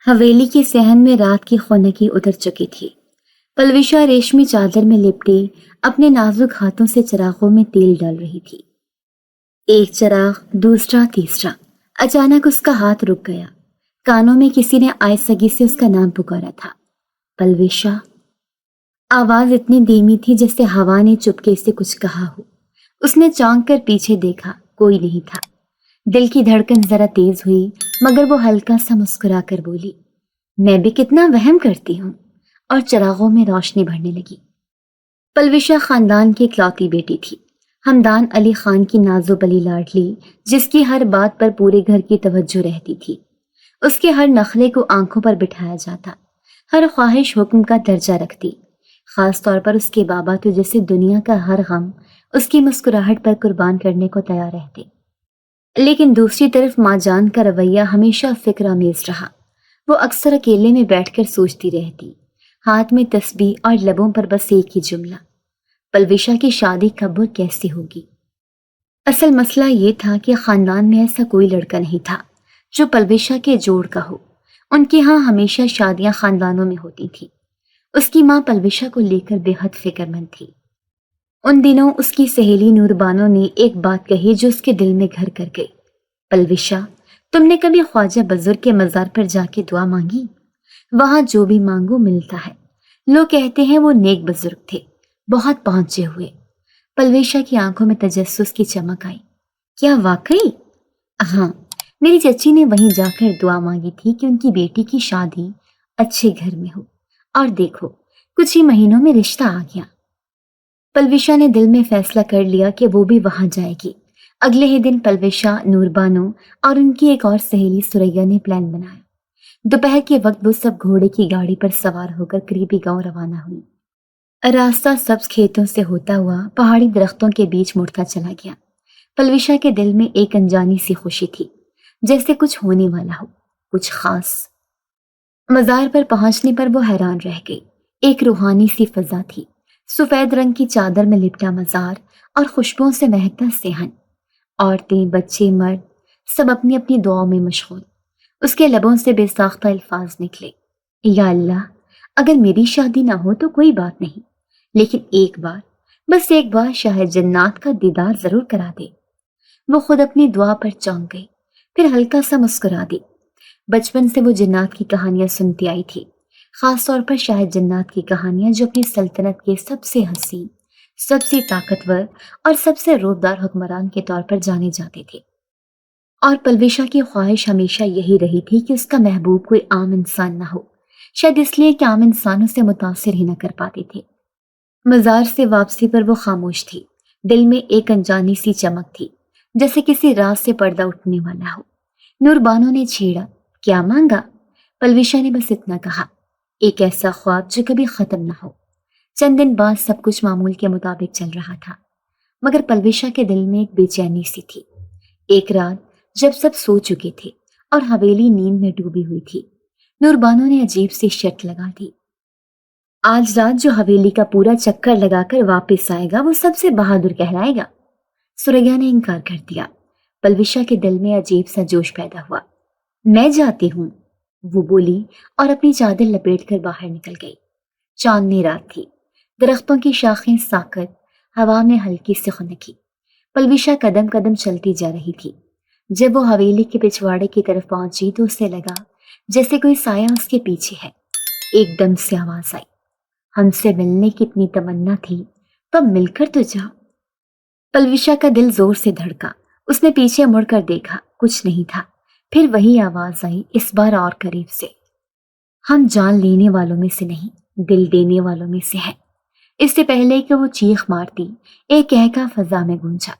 حویلی کے صحن میں رات کی خنکی اتر چکی تھی۔ پلوشا ریشمی چادر میں لپٹے اپنے نازک ہاتھوں سے چراغوں میں تیل ڈال رہی تھی۔ ایک چراغ، دوسرا، تیسرا۔ اچانک اس کا ہاتھ رک گیا۔ کانوں میں کسی نے آہستگی سے اس کا نام پکارا تھا، پلوشا۔ آواز اتنی دھیمی تھی جیسے ہوا نے چپکے سے کچھ کہا ہو۔ اس نے چونک کر پیچھے دیکھا، کوئی نہیں تھا۔ دل کی دھڑکن ذرا تیز ہوئی، مگر وہ ہلکا سا مسکرا کر بولی، میں بھی کتنا وہم کرتی ہوں، اور چراغوں میں روشنی بڑھنے لگی۔ پلوشا خاندان کی اکلوتی بیٹی تھی، ہمدان علی خان کی نازو بلی لاڈلی، جس کی ہر بات پر پورے گھر کی توجہ رہتی تھی۔ اس کے ہر نخرے کو آنکھوں پر بٹھایا جاتا، ہر خواہش حکم کا درجہ رکھتی۔ خاص طور پر اس کے بابا تو جیسے دنیا کا ہر غم اس کی مسکراہٹ پر قربان کرنے کو تیار رہتے۔ لیکن دوسری طرف ماں جان کا رویہ ہمیشہ فکر آمیز رہا۔ وہ اکثر اکیلے میں بیٹھ کر سوچتی رہتی، ہاتھ میں تسبیح اور لبوں پر بس ایک ہی جملہ، پلوشا کی شادی کب اور کیسے ہوگی؟ اصل مسئلہ یہ تھا کہ خاندان میں ایسا کوئی لڑکا نہیں تھا جو پلوشا کے جوڑ کا ہو۔ ان کے ہاں ہمیشہ شادیاں خاندانوں میں ہوتی تھی۔ اس کی ماں پلوشا کو لے کر بے حد فکر مند تھی۔ ان دنوں اس کی سہیلی نور بانو نے ایک بات کہی جو اس کے دل میں گھر کر گئی، پلوشا، تم نے کبھی خواجہ بزرگ کے مزار پر جا کے دعا مانگی؟ وہاں جو بھی مانگو ملتا ہے۔ لوگ کہتے ہیں وہ نیک بزرگ تھے، بہت پہنچے ہوئے۔ پلوشا کی آنکھوں میں تجسس کی چمک آئی۔ کیا واقعی؟ ہاں، میری چچی نے وہیں جا کر دعا مانگی تھی کہ ان کی بیٹی کی شادی اچھے گھر میں ہو، اور دیکھو کچھ ہی مہینوں میں رشتہ آ گیا۔ پلوشا نے دل میں فیصلہ کر لیا کہ وہ بھی وہاں جائے گی۔ اگلے ہی دن پلوشا، نور بانو اور ان کی ایک اور سہیلی سریا نے پلان بنایا۔ دوپہر کے وقت وہ سب گھوڑے کی گاڑی پر سوار ہو کر قریبی گاؤں روانہ ہوئی۔ راستہ سبز کھیتوں سے ہوتا ہوا پہاڑی درختوں کے بیچ مڑتا چلا گیا۔ پلوشا کے دل میں ایک انجانی سی خوشی تھی، جیسے کچھ ہونے والا ہو، کچھ خاص۔ مزار پر پہنچنے پر وہ حیران رہ گئی۔ ایک روحانی سی فضا تھی، سفید رنگ کی چادر میں لپٹا مزار اور خوشبوؤں سے مہکتا صحن۔ عورتیں، بچے، مرد، سب اپنی اپنی دعاؤں میں مشغول۔ اس کے لبوں سے بے ساختہ الفاظ نکلے، یا اللہ، اگر میری شادی نہ ہو تو کوئی بات نہیں، لیکن ایک بار، بس ایک بار شاہ جنات کا دیدار ضرور کرا دے۔ وہ خود اپنی دعا پر چونک گئی، پھر ہلکا سا مسکرا دی۔ بچپن سے وہ جنات کی کہانیاں سنتی آئی تھی، خاص طور پر شاہ جنات کی کہانیاں جو اپنی سلطنت کے سب سے حسین، سب سے طاقتور اور سب سے رعبدار حکمران کے طور پر جانے جاتے تھے۔ اور پلوشا کی خواہش ہمیشہ یہی رہی تھی کہ اس کا محبوب کوئی عام انسان نہ ہو، شاید اس لیے کہ عام انسانوں سے متاثر ہی نہ کر پاتے تھے۔ مزار سے واپسی پر وہ خاموش تھی، دل میں ایک انجانی سی چمک تھی، جیسے کسی راز سے پردہ اٹھنے والا ہو۔ نور بانو نے چھیڑا، کیا مانگا؟ پلوشا نے بس اتنا کہا، ایک ایسا خواب جو کبھی ختم نہ ہو۔ چند دن بعد سب کچھ معمول کے مطابق چل رہا تھا، مگر پلوشا کے دل میں ایک بے چینی سی تھی۔ ایک رات جب سب سو چکے تھے اور حویلی نیند میں ڈوبی ہوئی تھی، نور بانو نے عجیب سی شرط لگا دی، آج رات جو حویلی کا پورا چکر لگا کر واپس آئے گا وہ سب سے بہادر کہلائے گا۔ سریا نے انکار کر دیا۔ پلوشا کے دل میں عجیب سا جوش پیدا ہوا۔ میں جاتی ہوں، وہ بولی اور اپنی چادر لپیٹ کر باہر نکل گئی۔ چاندنی رات تھی، درختوں کی شاخیں ساکت، ہوا میں ہلکی سی خنکی۔ پلوشا قدم قدم چلتی جا رہی تھی۔ جب وہ حویلی کے پچھواڑے کی طرف پہنچی تو اسے لگا جیسے کوئی سایہ اس کے پیچھے ہے۔ ایک دم سے آواز آئی، ہم سے ملنے کی اتنی تمنا تھی تو مل کر تو جاؤ۔ پلوشا کا دل زور سے دھڑکا۔ اس نے پیچھے مڑ کر دیکھا، کچھ نہیں تھا۔ پھر وہی آواز آئی، اس بار اور قریب سے، ہم جان لینے والوں میں سے نہیں، دل دینے والوں میں سے ہیں۔ اس سے پہلے کہ وہ چیخ مارتی، ایک کہکا فضا میں گونجا۔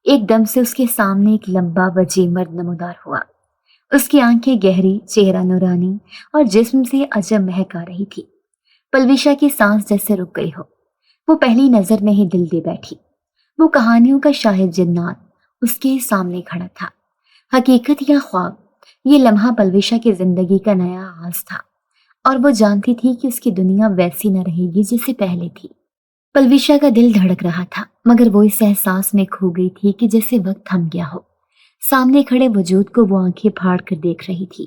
ایک دم سے اس کے سامنے ایک لمبا وجیح مرد نمودار ہوا۔ اس کی آنکھیں گہری، چہرہ نورانی اور جسم سے عجب مہک آ رہی تھی۔ پلوشا کی سانس جیسے رک گئی ہو۔ وہ پہلی نظر میں ہی دل دے بیٹھی۔ وہ کہانیوں کا شاہ جنات اس کے سامنے کھڑا تھا۔ حقیقت یا خواب، یہ لمحہ پلوشا کی زندگی کا نیا آغاز تھا، اور وہ جانتی تھی کہ اس کی دنیا ویسی نہ رہے گی جیسے پہلے تھی۔ پلوشا کا دل دھڑک رہا تھا، مگر وہ اس احساس میں کھو گئی تھی کہ جیسے وقت تھم گیا ہو۔ سامنے کھڑے وجود کو وہ آنکھیں پھاڑ کر دیکھ رہی تھی۔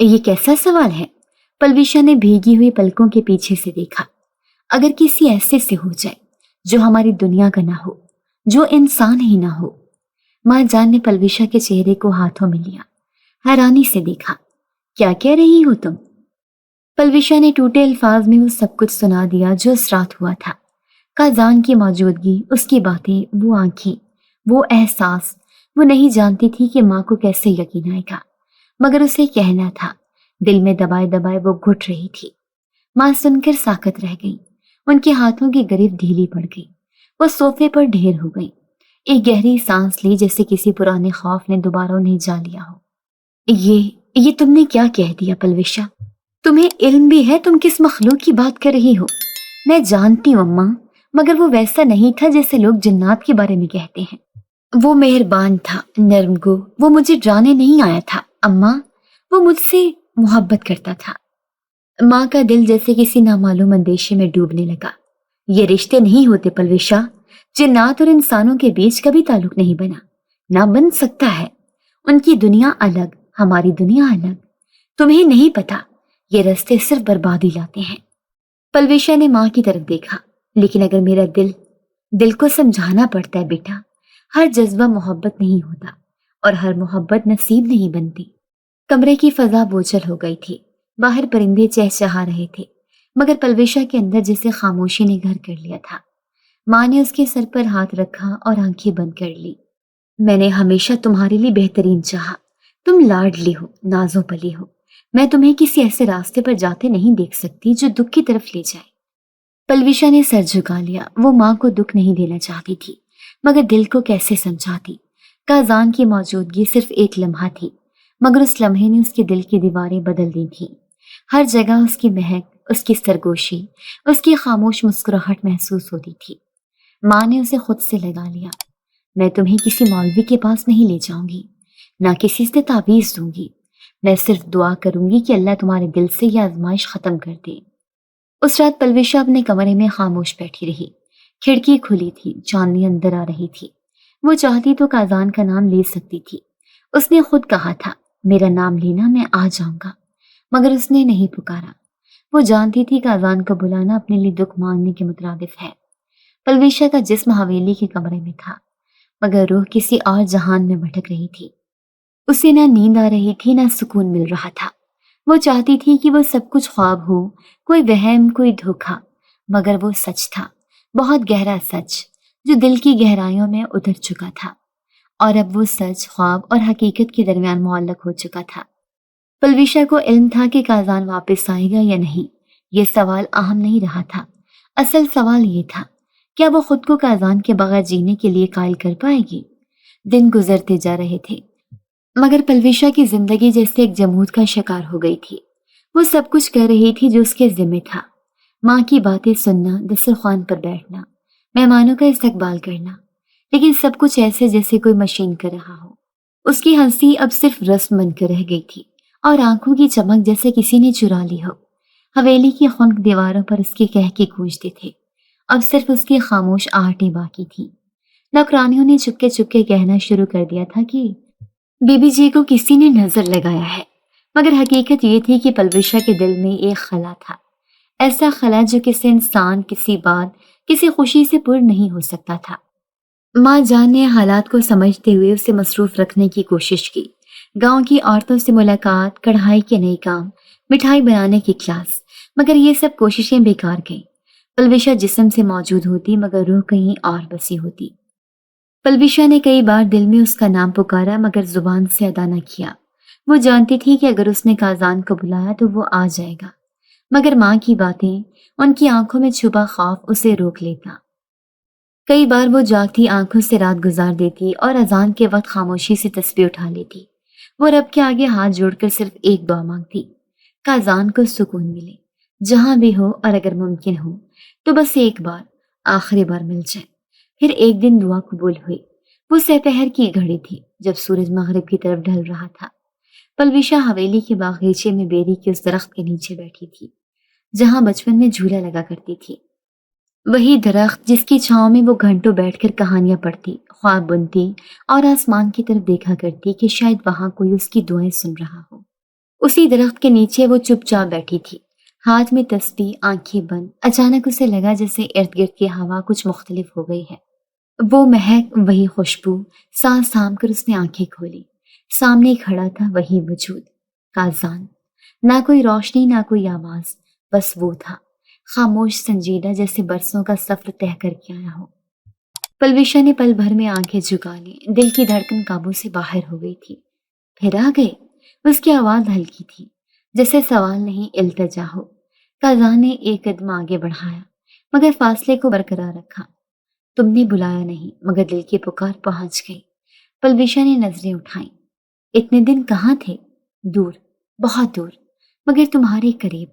یہ کیسا سوال ہے؟ پلویشا نے بھیگی ہوئی پلکوں کے پیچھے سے دیکھا۔ اگر کسی ایسے سے ہو جائے جو ہماری دنیا کا نہ ہو، جو انسان ہی نہ ہو۔ ماں جان نے پلویشا کے چہرے کو ہاتھوں میں لیا، حیرانی سے دیکھا۔ کیا کہہ رہی ہو تم؟ پلویشا نے ٹوٹے الفاظ میں وہ سب کچھ سنا دیا جو اس رات ہوا تھا۔ قازان کی موجودگی، اس کی باتیں، وہ آنکھیں، وہ احساس۔ وہ نہیں جانتی تھی کہ ماں کو کیسے یقین آئے گا، مگر اسے کہنا تھا۔ دل میں دبائے دبائے وہ گھٹ رہی تھی۔ ماں سن کر ساکت رہ گئی، ان کے ہاتھوں کی گرفت ڈھیلی پڑ گئی، وہ صوفے پر ڈھیر ہو گئی۔ ایک گہری سانس لی جیسے کسی پرانے خوف نے دوبارہ انہیں جا لیا ہو۔ یہ تم نے کیا کہہ دیا پلویشا؟ تمہیں علم بھی ہے تم کس مخلوق کی بات کر رہی ہو؟ میں جانتی ہوں اماں، مگر وہ ویسا نہیں تھا جیسے لوگ جنات کے بارے میں کہتے ہیں۔ وہ مہربان تھا، نرم گو، وہ مجھے ڈرانے نہیں آیا تھا اماں، وہ مجھ سے محبت کرتا تھا۔ ماں کا دل جیسے کسی نامعلوم اندیشے میں ڈوبنے لگا۔ یہ رشتے نہیں ہوتے پلویشا، جنات اور انسانوں کے بیچ کبھی تعلق نہیں بنا، نہ بن سکتا ہے۔ ان کی دنیا الگ، ہماری دنیا الگ۔ تمہیں نہیں پتا، یہ رستے صرف بربادی لاتے ہیں۔ پلویشا نے ماں کی طرف دیکھا۔ لیکن اگر میرا دل کو سمجھانا پڑتا ہے بیٹا، ہر جذبہ محبت نہیں ہوتا، اور ہر محبت نصیب نہیں بنتی۔ کمرے کی فضا بوجھل ہو گئی تھی، باہر پرندے چہچہا رہے تھے، مگر پلویشا کے اندر جیسے خاموشی نے گھر کر لیا تھا۔ ماں نے اس کے سر پر ہاتھ رکھا اور آنکھیں بند کر لی۔ میں نے ہمیشہ تمہارے لیے بہترین چاہا، تم لاڈلی ہو، نازوں پلی ہو۔ میں تمہیں کسی ایسے راستے پر جاتے نہیں دیکھ سکتی جو دکھ کی طرف لے جائے۔ پلویشا نے سر جھکا لیا، وہ ماں کو دکھ نہیں دینا چاہتی تھی، مگر دل کو کیسے سمجھاتی؟ قازان کی موجودگی صرف ایک لمحہ تھی، مگر اس لمحے نے اس کے دل کی دیواریں بدل دی تھیں۔ ہر جگہ اس کی مہک، اس کی سرگوشی، اس کی خاموش مسکراہٹ محسوس ہوتی تھی۔ ماں نے اسے خود سے لگا لیا۔ میں تمہیں کسی مولوی کے پاس نہیں لے جاؤں گی، نہ کسی سے تعویذ دوں گی، میں صرف دعا کروں گی کہ اللہ تمہارے دل سے یہ آزمائش ختم کر دے۔ اس رات پلویشا اپنے کمرے میں خاموش بیٹھی رہی۔ کھڑکی کھلی تھی، چاندنی اندر آ رہی تھی۔ وہ چاہتی تو قازان کا نام لے سکتی تھی، اس نے خود کہا تھا میرا نام لینا میں آ جاؤں گا، مگر اس نے نہیں پکارا۔ وہ جانتی تھی قازان کو بلانا اپنے لیے دکھ مانگنے کے مترادف ہے۔ پلویشا کا جسم حویلی کے کمرے میں تھا، مگر روح کسی اور جہان میں بھٹک رہی تھی۔ اسے نہ نیند آ رہی تھی، نہ سکون مل رہا تھا۔ وہ چاہتی تھی کہ وہ سب کچھ خواب ہو، کوئی وہم، کوئی دھوکا، مگر وہ سچ تھا، بہت گہرا سچ، جو دل کی گہرائیوں میں اتر چکا تھا، اور اب وہ سچ خواب اور حقیقت کے درمیان معلق ہو چکا تھا۔ پلویشا کو علم تھا کہ قازان واپس آئے گا یا نہیں، یہ سوال اہم نہیں رہا تھا۔ اصل سوال یہ تھا، کیا وہ خود کو قازان کے بغیر جینے کے لیے قائل کر پائے گی؟ دن گزرتے جا رہے تھے، مگر پلویشا کی زندگی جیسے ایک جمود کا شکار ہو گئی تھی۔ وہ سب کچھ کر رہی تھی جو اس کے ذمہ تھا، ماں کی باتیں سننا، دسترخوان پر بیٹھنا، مہمانوں کا استقبال کرنا، لیکن سب کچھ ایسے جیسے کوئی مشین کر رہا ہو۔ اس کی ہنسی اب صرف رسم بن کر رہ گئی تھی، اور آنکھوں کی چمک جیسے کسی نے چرا لی ہو۔ حویلی کی خنک دیواروں پر اس کے کہکے گونجتے تھے، اب صرف اس کی خاموش آہٹیں باقی تھیں۔ نوکرانیوں نے چپکے چپکے کہنا شروع کر دیا تھا کہ بی بی جی کو کسی نے نظر لگایا ہے، مگر حقیقت یہ تھی کہ پلویشا کے دل میں ایک خلا تھا، ایسا خلا جو کسی انسان، کسی بات، کسی خوشی سے پر نہیں ہو سکتا تھا۔ ماں جان نے حالات کو سمجھتے ہوئے اسے مصروف رکھنے کی کوشش کی۔ گاؤں کی عورتوں سے ملاقات، کڑھائی کے نئے کام، مٹھائی بنانے کی کلاس، مگر یہ سب کوششیں بیکار گئیں۔ پلویشا جسم سے موجود ہوتی، مگر روح کہیں اور بسی ہوتی۔ پلویشا نے کئی بار دل میں اس کا نام پکارا، مگر زبان سے ادا نہ کیا۔ وہ جانتی تھی کہ اگر اس نے قازان کو بلایا تو وہ آ جائے گا، مگر ماں کی باتیں، ان کی آنکھوں میں چھپا خوف اسے روک لیتا۔ کئی بار وہ جاگتی آنکھوں سے رات گزار دیتی اور اذان کے وقت خاموشی سے تسبیح اٹھا لیتی۔ وہ رب کے آگے ہاتھ جوڑ کر صرف ایک دعا مانگتی، قازان کو سکون ملے، جہاں بھی ہو، اور اگر ممکن ہو تو بس ایک بار، آخری بار مل جائے۔ پھر ایک دن دعا قبول ہوئی۔ وہ سپہر کی گھڑی تھی، جب سورج مغرب کی طرف ڈھل رہا تھا۔ پلویشا حویلی کے باغیچے میں بیری کے اس درخت کے نیچے بیٹھی تھی جہاں بچپن میں جھولا لگا کرتی تھی۔ وہی درخت جس کی چھاؤں میں وہ گھنٹوں بیٹھ کر کہانیاں پڑھتی، خواب بنتی اور آسمان کی طرف دیکھا کرتی کہ شاید وہاں کوئی اس کی دعائیں سن رہا ہو۔ اسی درخت کے نیچے وہ چپ چاپ بیٹھی تھی، ہاتھ میں تسبیح، آنکھیں بند۔ اچانک اسے لگا جیسے ارد گرد کی ہوا کچھ مختلف ہو گئی ہے۔ وہ مہک، وہی خوشبو، سانس تھام کر اس نے آنکھیں کھولی۔ سامنے کھڑا تھا وہی وجود، کازان۔ نہ کوئی روشنی، نہ کوئی آواز، بس وہ تھا، خاموش، سنجیدہ، جیسے برسوں کا سفر طے کر کے آیا ہو۔ پلویشا نے پل بھر میں آنکھیں جھکا لی، دل کی دھڑکن قابو سے باہر ہو گئی تھی۔ پھر آ گئے؟ اس کی آواز ہلکی تھی، جیسے سوال نہیں، التجا ہو۔ کازان نے ایک قدم آگے بڑھایا، مگر فاصلے کو برقرار رکھا۔ تم نے بلایا نہیں، مگر دل کی پکار پہنچ گئی۔ پلویشا نے نظریں اٹھائیں۔ اتنے دن کہاں تھے؟ دور، بہت دور، مگر تمہارے قریب۔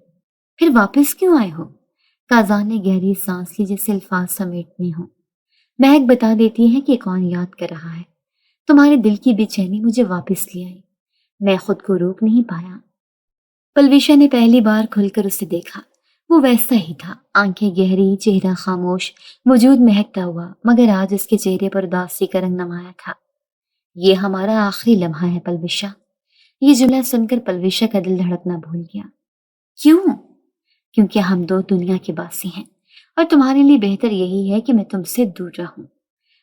پھر واپس کیوں آئے ہو؟ کازان نے گہری سانس لی، جیسے الفاظ سمیٹنے ہوں۔ مہک بتا دیتی ہے کہ کون یاد کر رہا ہے۔ تمہارے دل کی بے چینی مجھے واپس لے آئی، میں خود کو روک نہیں پایا۔ پلویشا نے پہلی بار کھل کر اسے دیکھا۔ وہ ویسا ہی تھا، آنکھیں گہری، چہرہ خاموش، وجود مہکتا ہوا، مگر آج اس کے چہرے پر اداسی کا رنگ نمایا تھا۔ یہ ہمارا آخری لمحہ ہے پلویشا۔ یہ جملہ سن کر پلویشا کا دل دھڑکنا بھول گیا۔ کیوں؟ کیونکہ ہم دو دنیا کے باسی ہیں، اور تمہارے لیے بہتر یہی ہے کہ میں تم سے دور رہوں۔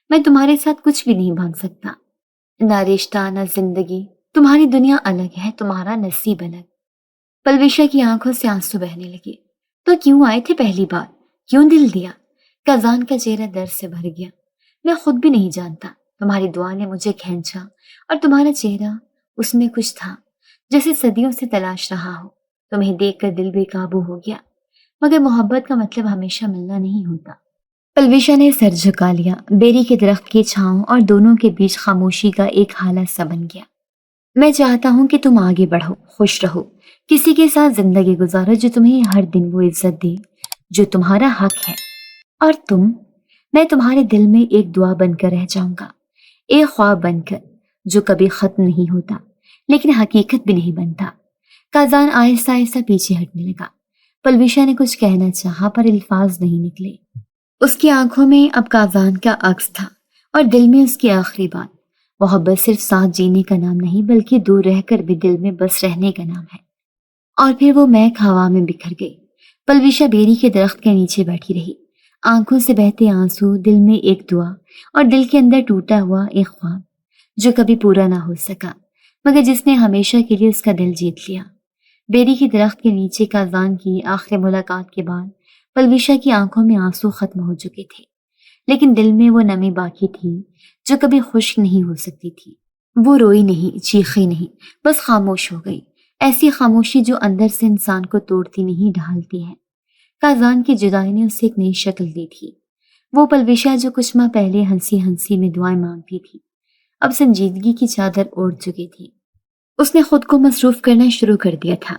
میں تمہارے ساتھ کچھ بھی نہیں باندھ سکتا، نہ رشتہ، نہ زندگی۔ تمہاری دنیا الگ ہے، تمہارا نصیب الگ۔ پلویشا کی آنکھوں سے آنسو بہنے لگے۔ تو کیوں آئے تھے پہلی بار؟ کیوں دل دیا؟ کازان کا چہرہ درد سے بھر گیا۔ میں خود بھی نہیں جانتا، تمہاری دعا نے مجھے کھینچا، اور تمہارا چہرہ، اس میں کچھ تھا جیسے صدیوں سے تلاش رہا ہو۔ تمہیں دیکھ کر دل بے قابو ہو گیا، مگر محبت کا مطلب ہمیشہ ملنا نہیں ہوتا۔ پلویشا نے سر جھکا لیا۔ بیری کے درخت کی چھاؤں اور دونوں کے بیچ خاموشی کا ایک حالہ سا بن گیا۔ میں چاہتا ہوں کہ تم آگے بڑھو، خوش رہو، کسی کے ساتھ زندگی گزارو جو تمہیں ہر دن وہ عزت دے جو تمہارا حق ہے۔ اور تم، میں تمہارے دل میں ایک دعا بن کر رہ جاؤں گا، ایک خواب بن کر جو کبھی ختم نہیں ہوتا لیکن حقیقت بھی نہیں بنتا۔ کازان آہستہ آہستہ پیچھے ہٹنے لگا۔ پلویشا نے کچھ کہنا چاہا پر الفاظ نہیں نکلے۔ اس کی آنکھوں میں اب کازان کا عکس تھا، اور دل میں اس کی آخری بات۔ محبت صرف ساتھ جینے کا نام نہیں، بلکہ دور رہ کر بھی دل میں بس رہنے کا نام ہے۔ اور پھر وہ مہک ہوا میں بکھر گئی۔ پلویشا بیری کے درخت کے نیچے بیٹھی رہی، آنکھوں سے بہتے آنسو، دل میں ایک دعا، اور دل کے اندر ٹوٹا ہوا ایک خواب جو کبھی پورا نہ ہو سکا، مگر جس نے ہمیشہ کے لیے اس کا دل جیت لیا۔ بیری کے درخت کے نیچے کازان کی آخری ملاقات کے بعد پلویشا کی آنکھوں میں آنسو ختم ہو چکے تھے، لیکن دل میں وہ نمی باقی تھی جو کبھی خشک نہیں ہو سکتی تھی۔ وہ روئی نہیں، چیخی نہیں، بس خاموش ہو گئی، ایسی خاموشی جو اندر سے انسان کو توڑتی نہیں، ڈھالتی ہے۔ کازان کی جدائی نے اسے ایک نئی شکل دی تھی۔ وہ پلویشا جو کچھ ماہ پہلے ہنسی ہنسی میں دعائیں مانگتی تھی، اب سنجیدگی کی چادر اوڑھ چکی تھی۔ اس نے خود کو مصروف کرنا شروع کر دیا تھا،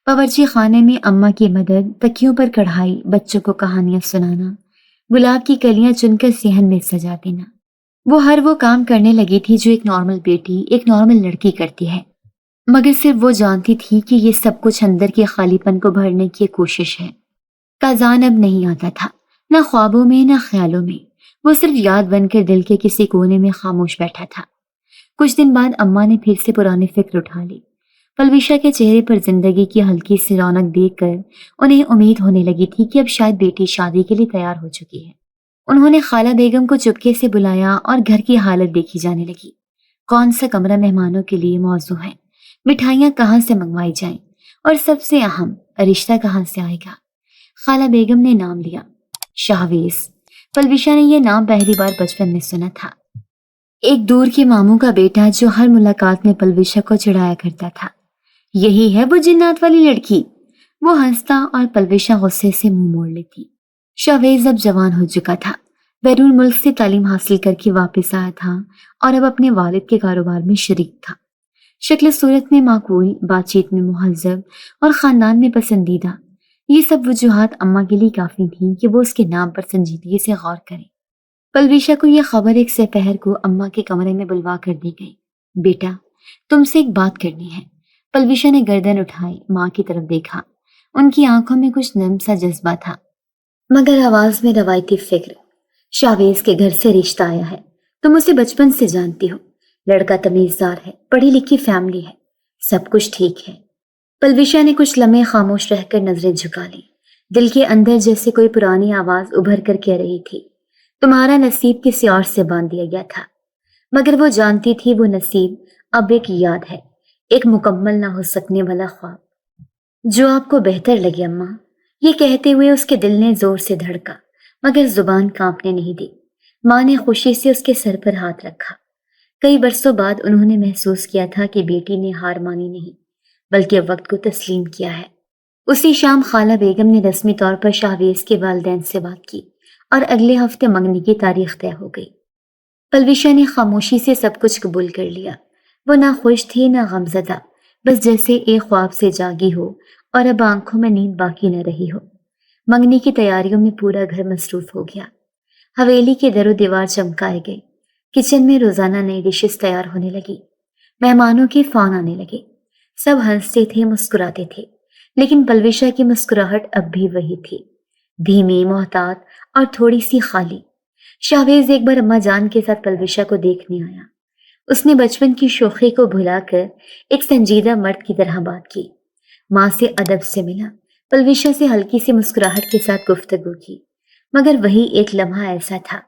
باورچی خانے میں اماں کی مدد، تکیوں پر کڑھائی، بچوں کو کہانیاں سنانا، گلاب کی کلیاں چن کر صحن میں سجا دینا۔ وہ کام کرنے لگی تھی جو ایک نارمل بیٹی، ایک نارمل لڑکی کرتی ہے، مگر صرف وہ جانتی تھی کہ یہ سب کچھ اندر کے خالی پن کو بھرنے کی کوشش ہے۔ کازان اب نہیں آتا تھا، نہ خوابوں میں، نہ خیالوں میں۔ وہ صرف یاد بن کر دل کے کسی کونے میں خاموش بیٹھا تھا۔ کچھ دن بعد اماں نے پھر سے پرانی فکر اٹھا لی۔ پلویشا کے چہرے پر زندگی کی ہلکی سی رونق دیکھ کر انہیں امید ہونے لگی تھی کہ اب شاید بیٹی شادی کے لیے تیار ہو چکی ہے۔ انہوں نے خالہ بیگم کو چپکے سے بلایا اور گھر کی حالت دیکھی جانے لگی۔ کون سا کمرہ مہمانوں کے لیے موزوں ہے، مٹھائیاں کہاں سے منگوائی جائیں، اور سب سے اہم، رشتہ کہاں سے آئے گا۔ خالہ بیگم نے نام لیا، شاہویز۔ پلویشا نے یہ نام پہلی بار بچپن میں سنا تھا، ایک دور کے ماموں کا بیٹا جو ہر ملاقات میں پلویشا کو چڑھایا کرتا تھا۔ یہی ہے وہ جنات والی لڑکی؟ وہ ہنستا اور پلویشا غصے سے منہ موڑ لیتی۔ شاہویز اب جوان ہو چکا تھا، بیرون ملک سے تعلیم حاصل کر کے واپس آیا تھا اور اب اپنے والد کے کاروبار میں شریک تھا۔ شکل صورت میں معقول، بات چیت میں مہذب، اور خاندان میں پسندیدہ۔ یہ سب وجوہات اماں کے لیے کافی تھیں کہ وہ اس کے نام پر سنجیدگی سے غور کریں۔ پلویشا کو یہ خبر ایک سپہر کو اماں کے کمرے میں بلوا کر دی گئی۔ بیٹا، تم سے ایک بات کرنی ہے۔ پلویشا نے گردن اٹھائی، ماں کی طرف دیکھا۔ ان کی آنکھوں میں کچھ نرم سا جذبہ تھا، مگر آواز میں روایتی فکر۔ شاہویز کے گھر سے رشتہ آیا ہے، تم اسے بچپن سے جانتی ہو، لڑکا تمیزدار ہے، پڑھی لکھی فیملی ہے، سب کچھ ٹھیک ہے، پلوشا نے کچھ لمحے خاموش رہ کر نظریں جھکا لی۔ دل کے اندر جیسے کوئی پرانی آواز ابھر کر کہہ رہی تھی، تمہارا نصیب کسی اور سے باندھ دیا گیا تھا۔ مگر وہ جانتی تھی وہ نصیب اب ایک یاد ہے، ایک مکمل نہ ہو سکنے والا خواب۔ جو آپ کو بہتر لگے اماں، یہ کہتے ہوئے اس کے دل نے زور سے دھڑکا، مگر زبان کانپنے نہیں دی۔ ماں نے خوشی سے اس کے سر پر ہاتھ رکھا۔ کئی برسوں بعد انہوں نے محسوس کیا تھا کہ بیٹی نے ہار مانی نہیں، بلکہ وقت کو تسلیم کیا ہے۔ اسی شام خالہ بیگم نے رسمی طور پر شاہویز کے والدین سے بات کی اور اگلے ہفتے منگنی کی تاریخ طے ہو گئی۔ پلوشا نے خاموشی سے سب کچھ قبول کر لیا۔ وہ نہ خوش تھی نہ غمزدہ، بس جیسے ایک خواب سے جاگی ہو اور اب آنکھوں میں نیند باقی نہ رہی ہو۔ منگنی کی تیاریوں میں پورا گھر مصروف ہو گیا۔ حویلی کے در و دیوار چمکائے گئے، کچن میں روزانہ نئی ڈشز تیار ہونے لگی، مہمانوں کے فون آنے لگے۔ سب ہنستے تھے، مسکراتے تھے، لیکن پلوشا کی مسکراہٹ اب بھی وہی تھی، دھیمی، محتاط اور تھوڑی سی خالی۔ شاہویز ایک بار اماں جان کے ساتھ پلوشا کو دیکھنے آیا۔ اس نے بچپن کی شوخی کو بھلا کر ایک سنجیدہ مرد کی طرح بات کی، ماں سے ادب سے ملا، پلوشا سے ہلکی سی مسکراہٹ کے ساتھ گفتگو کی۔ مگر وہی ایک لمحہ ایسا تھا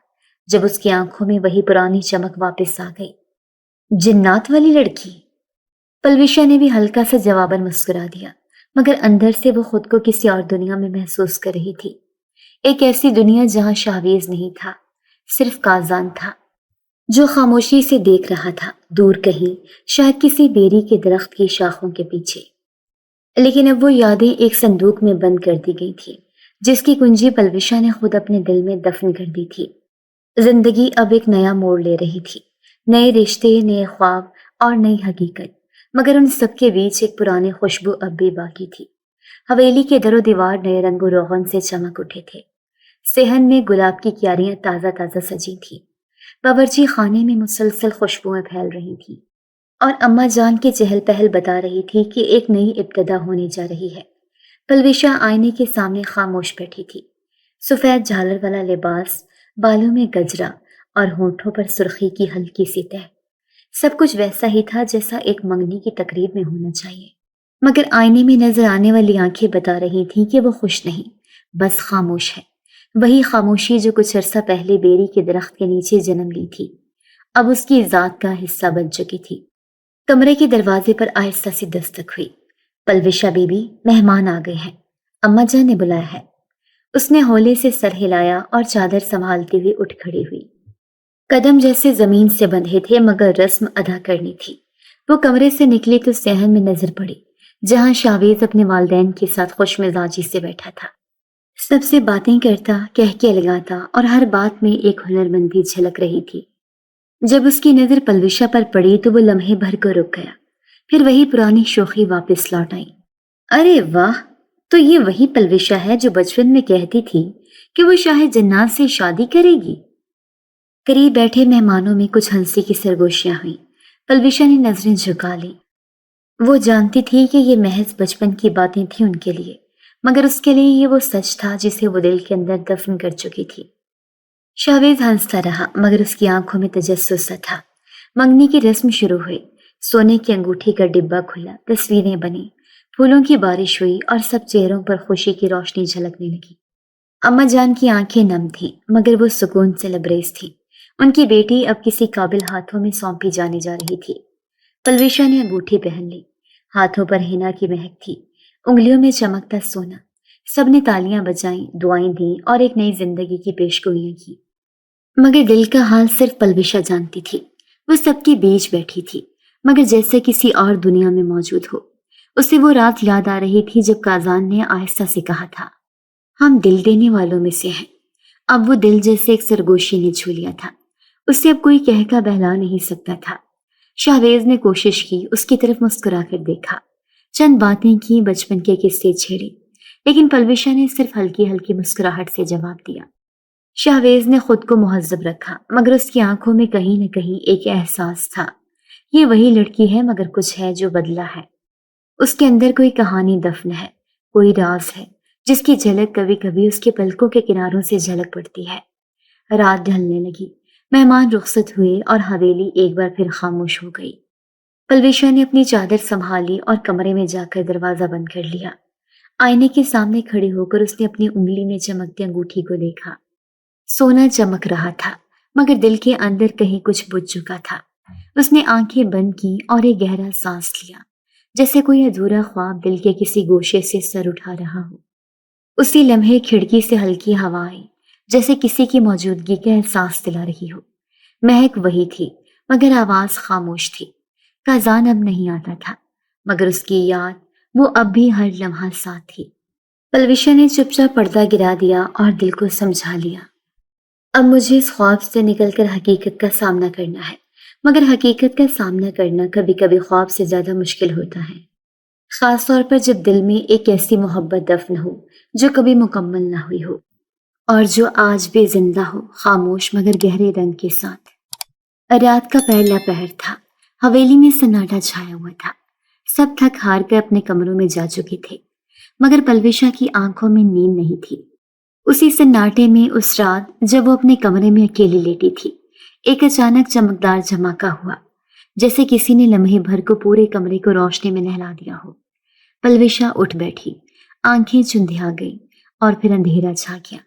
جب اس کی آنکھوں میں وہی پرانی چمک واپس آ گئی۔ جنات والی لڑکی؟ پلوشا نے بھی ہلکا سا جواباً مسکرا دیا، مگر اندر سے وہ خود کو کسی اور دنیا میں محسوس کر رہی تھی، ایک ایسی دنیا جہاں شاہویز نہیں تھا، صرف کازان تھا، جو خاموشی سے دیکھ رہا تھا، دور کہیں، شاید کسی بیری کے درخت کی شاخوں کے پیچھے۔ لیکن اب وہ یادیں ایک صندوق میں بند کر دی گئی تھی، جس کی کنجی پلوشا نے خود اپنے دل میں دفن کر دی تھی۔ زندگی اب ایک نیا موڑ لے رہی تھی، نئے رشتے، نئے خواب اور نئی حقیقت، مگر ان سب کے بیچ ایک پرانی خوشبو اب بھی باقی تھی۔ حویلی کے در و دیوار نئے رنگ و روغن سے چمک اٹھے تھے، صحن میں گلاب کی کیاریاں تازہ تازہ سجی تھیں، باورچی خانے میں مسلسل خوشبوئیں پھیل رہی تھیں، اور اماں جان کی چہل پہل بتا رہی تھی کہ ایک نئی ابتدا ہونے جا رہی ہے۔ پلوشا آئینے کے سامنے خاموش بیٹھی تھی، سفید جھالر والا لباس، بالوں میں گجرا اور ہونٹوں پر سرخی کی ہلکی سی تہ، سب کچھ ویسا ہی تھا جیسا ایک منگنی کی تقریب میں ہونا چاہیے۔ مگر آئینے میں نظر آنے والی آنکھیں بتا رہی تھیں کہ وہ خوش نہیں، بس خاموش ہے، وہی خاموشی جو کچھ عرصہ پہلے بیری کے درخت کے نیچے جنم لی تھی، اب اس کی ذات کا حصہ بن چکی تھی۔ کمرے کے دروازے پر آہستہ سی دستک ہوئی۔ پلوشا بی بی، مہمان آ گئے ہیں، اماں جان نے بلایا ہے۔ اس نے ہولے سے سر ہلایا اور چادر سنبھالتے ہوئے اٹھ کھڑی ہوئی۔ قدم جیسے زمین سے بندھے تھے، مگر رسم ادا کرنی تھی۔ وہ کمرے سے نکلی تو صحن میں نظر پڑی، جہاں شاہویز اپنے والدین کے ساتھ خوش مزاجی سے بیٹھا تھا، سب سے باتیں کرتا، کہہ کے لگاتا، اور ہر بات میں ایک ہنرمندی جھلک رہی تھی۔ جب اس کی نظر پلوشا پر پڑی تو وہ لمحے بھر کر رک گیا، پھر وہی پرانی شوخی واپس لوٹ آئی۔ ارے واہ، تو یہ وہی پلوشا ہے جو بچپن میں کہتی تھی کہ وہ شاہ جنات سے شادی کرے گی۔ قریب بیٹھے مہمانوں میں کچھ ہنسی کی سرگوشیاں ہوئیں۔ پلوشا نے نظریں جھکا لی۔ وہ جانتی تھی کہ یہ محض بچپن کی باتیں تھیں ان کے لیے، مگر اس کے لیے یہ وہ سچ تھا جسے وہ دل کے اندر دفن کر چکی تھی۔ شاہویز ہنستا رہا، مگر اس کی آنکھوں میں تجسس سا تھا۔ منگنی کی رسم شروع ہوئی، سونے کی انگوٹھی کا ڈبہ کھلا، تصویریں بنی، پھولوں کی بارش ہوئی اور سب چہروں پر خوشی کی روشنی جھلکنے لگی۔ اماں جان کی آنکھیں نم تھیں، مگر وہ سکون سے لبریز تھی۔ ان کی بیٹی اب کسی قابل ہاتھوں میں سونپی جانے جا رہی تھی۔ پلوشا نے انگوٹھی پہن لی، ہاتھوں پر حنا کی مہک تھی، انگلیوں میں چمکتا سونا۔ سب نے تالیاں بجائیں، دعائیں دیں اور ایک نئی زندگی کی پیشگوئیاں کی، مگر دل کا حال صرف پلوشا جانتی تھی۔ وہ سب کے بیچ بیٹھی تھی، مگر جیسے کسی اور دنیا میں موجود ہو۔ اسے وہ رات یاد آ رہی تھی جب کازان نے آہستہ سے کہا تھا، ہم دل دینے والوں میں سے ہیں۔ اب وہ دل جیسے ایک سرگوشی نے چھو لیا تھا، اسے اب کوئی کہہ کا بہلا نہیں سکتا تھا۔ شاہویز نے کوشش کی، اس کی طرف مسکرا کر دیکھا، چند باتیں کی، بچپن کے قصے چھیڑے، لیکن پلوشا نے صرف ہلکی ہلکی مسکراہٹ سے جواب دیا۔ شاہویز نے خود کو مہذب رکھا، مگر اس کی آنکھوں میں کہیں نہ کہیں ایک احساس تھا، یہ وہی لڑکی ہے مگر کچھ ہے جو بدلا ہے۔ اس کے اندر کوئی کہانی دفن ہے، کوئی راز ہے جس کی جھلک کبھی کبھی اس کے پلکوں کے کناروں سے جھلک پڑتی ہے۔ رات ڈھلنے لگی، مہمان رخصت ہوئے اور حویلی ایک بار پھر خاموش ہو گئی۔ پلویشا نے اپنی چادر سنبھالی اور کمرے میں جا کر دروازہ بند کر لیا۔ آئینے کے سامنے کھڑی ہو کر اس نے اپنی انگلی میں چمکتی انگوٹھی کو دیکھا۔ سونا چمک رہا تھا مگر دل کے اندر کہیں کچھ بجھ چکا تھا۔ اس نے آنکھیں بند کی اور ایک گہرا سانس لیا، جیسے کوئی ادھورا خواب دل کے کسی گوشے سے سر اٹھا رہا ہو۔ اسی لمحے کھڑکی سے ہلکی ہوا آئی، جیسے کسی کی موجودگی کا احساس دلا رہی ہو۔ مہک وہی تھی مگر آواز خاموش تھی۔ کازان اب نہیں آتا تھا مگر اس کی یاد وہ اب بھی ہر لمحہ ساتھ تھی۔ پلویشا نے چپ چاپ پردہ گرا دیا اور دل کو سمجھا لیا، اب مجھے اس خواب سے نکل کر حقیقت کا سامنا کرنا ہے، مگر حقیقت کا سامنا کرنا کبھی کبھی خواب سے زیادہ مشکل ہوتا ہے، خاص طور پر جب دل میں ایک ایسی محبت دفن ہو جو کبھی مکمل نہ ہوئی ہو اور جو آج بھی زندہ ہو، خاموش مگر گہرے رنگ کے ساتھ۔ رات کا پہلا پہر تھا، حویلی میں سناٹا چھایا ہوا تھا، سب تھک ہار کر اپنے کمروں میں جا چکے تھے مگر پلویشا کی آنکھوں میں نیند نہیں تھی۔ اسی سناٹے میں اس رات جب وہ اپنے کمرے میں اکیلی لیٹی تھی، ایک اچانک چمکدار جھماکا ہوا، جیسے کسی نے لمحے بھر کو پورے کمرے کو روشنی میں نہلا دیا ہو۔ پلویشا اٹھ بیٹھی، آنکھیں چندھیا گئی اور پھر اندھیرا چھا گیا۔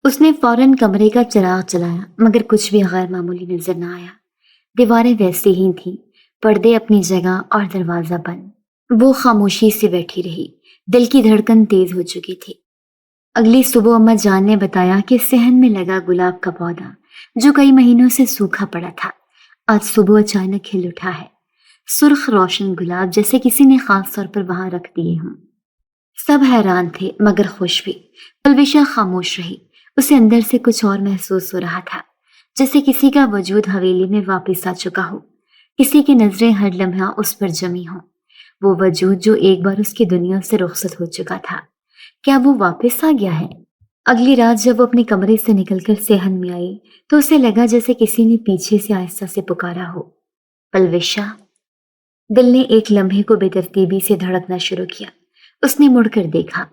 اس نے فوراً کمرے کا چراغ جلایا مگر کچھ بھی غیر معمولی نظر نہ آیا۔ دیواریں ویسی ہی تھیں، پردے اپنی جگہ اور دروازہ بند۔ وہ خاموشی سے بیٹھی رہی، دل کی دھڑکن تیز ہو چکی تھی۔ اگلی صبح اما جان نے بتایا کہ صحن میں لگا گلاب کا پودا جو کئی مہینوں سے سوکھا پڑا تھا، آج صبح اچانک کھل اٹھا ہے۔ سرخ روشن گلاب جیسے کسی نے خاص طور پر وہاں رکھ دیے ہوں۔ سب حیران تھے مگر خوش بھی۔ پلویشا خاموش رہی، اسے اندر سے کچھ اور محسوس ہو رہا تھا، جیسے کسی کا وجود حویلی میں واپس آ چکا ہو، کسی کی نظریں ہر لمحہ اس پر جمی ہوں۔ وہ وجود جو ایک بار اس کی دنیا سے رخصت ہو چکا تھا، کیا وہ واپس آ گیا ہے؟ اگلی رات جب وہ اپنے کمرے سے نکل کر صحن میں آئی تو اسے لگا جیسے کسی نے پیچھے سے آہستہ سے پکارا ہو، پلویشا۔ دل نے ایک لمحے کو بے ترتیبی سے دھڑکنا شروع کیا۔ اس نے مڑ کر دیکھا،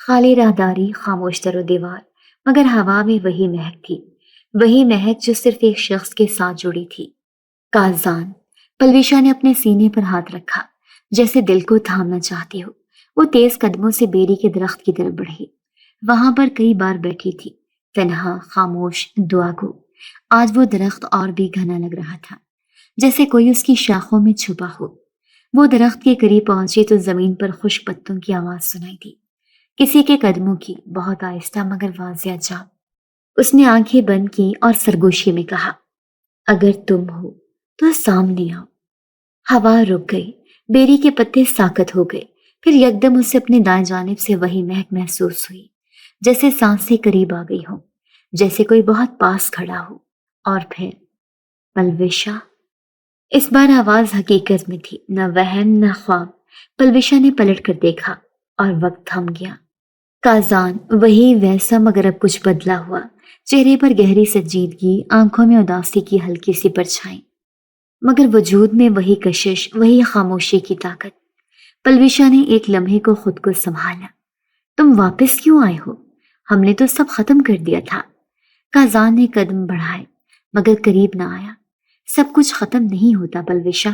خالی راہداری، خاموش در و دیوار، مگر ہوا میں وہی مہک تھی، وہی مہک جو صرف ایک شخص کے ساتھ جڑی تھی، کازان۔ پلویشا نے اپنے سینے پر ہاتھ رکھا، جیسے دل کو تھامنا چاہتی ہو۔ وہ تیز قدموں سے بیری کے درخت کی طرف بڑھی، وہاں پر کئی بار بیٹھی تھی، تنہا، خاموش، دعا گو۔ آج وہ درخت اور بھی گھنا لگ رہا تھا، جیسے کوئی اس کی شاخوں میں چھپا ہو۔ وہ درخت کے قریب پہنچی تو زمین پر خشک پتوں کی آواز سنائی دی، کسی کے قدموں کی، بہت آہستہ مگر واضح جاپ۔ اس نے آنکھیں بند کی اور سرگوشی میں کہا، اگر تم ہو تو سامنے آؤ۔ ہوا رک گئی، بیری کے پتے ساکت ہو گئے، پھر یکدم اسے اپنے دائیں جانب سے وہی مہک محسوس ہوئی، جیسے سانسیں قریب آ گئی ہوں، جیسے کوئی بہت پاس کھڑا ہو۔ اور پھر پلویشا۔ اس بار آواز حقیقت میں تھی، نہ وہم نہ خواب۔ پلویشا نے پلٹ کر دیکھا اور وقت تھم گیا۔ کازان وہی ویسا مگر اب کچھ بدلا ہوا، چہرے پر گہری سنجیدگی، آنکھوں میں اداسی کی ہلکی سی پرچھائی، مگر وجود میں وہی کشش، وہی خاموشی کی طاقت۔ پلویشا نے ایک لمحے کو خود کو سنبھالا، تم واپس کیوں آئے ہو؟ ہم نے تو سب ختم کر دیا تھا۔ کازان نے قدم بڑھائے مگر قریب نہ آیا۔ سب کچھ ختم نہیں ہوتا پلویشا،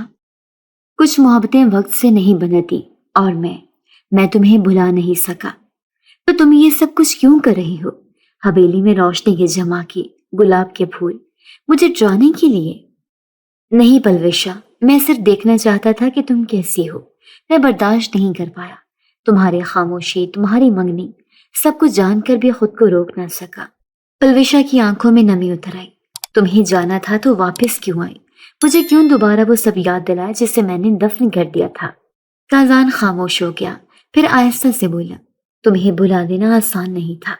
کچھ محبتیں وقت سے نہیں بنتی، اور میں تمہیں بھلا نہیں سکا۔ تو تم یہ سب کچھ کیوں کر رہی ہو؟ حویلی میں روشنی کے جھماکے، گلاب کے پھول، مجھے ڈرانے کے لیے؟ نہیں پلویشا، میں صرف دیکھنا چاہتا تھا کہ تم کیسی ہو۔ میں برداشت نہیں کر پایا، تمہاری خاموشی، تمہاری منگنی، سب کچھ جان کر بھی خود کو روک نہ سکا۔ پلویشا کی آنکھوں میں نمی اتر آئی۔ تمہیں جانا تھا تو واپس کیوں آئی؟ مجھے کیوں دوبارہ وہ سب یاد دلایا جسے میں نے دفن کر دیا تھا؟ کازان خاموش ہو گیا، پھر آہستہ سے بولا، تمہیں بھلا دینا آسان نہیں تھا۔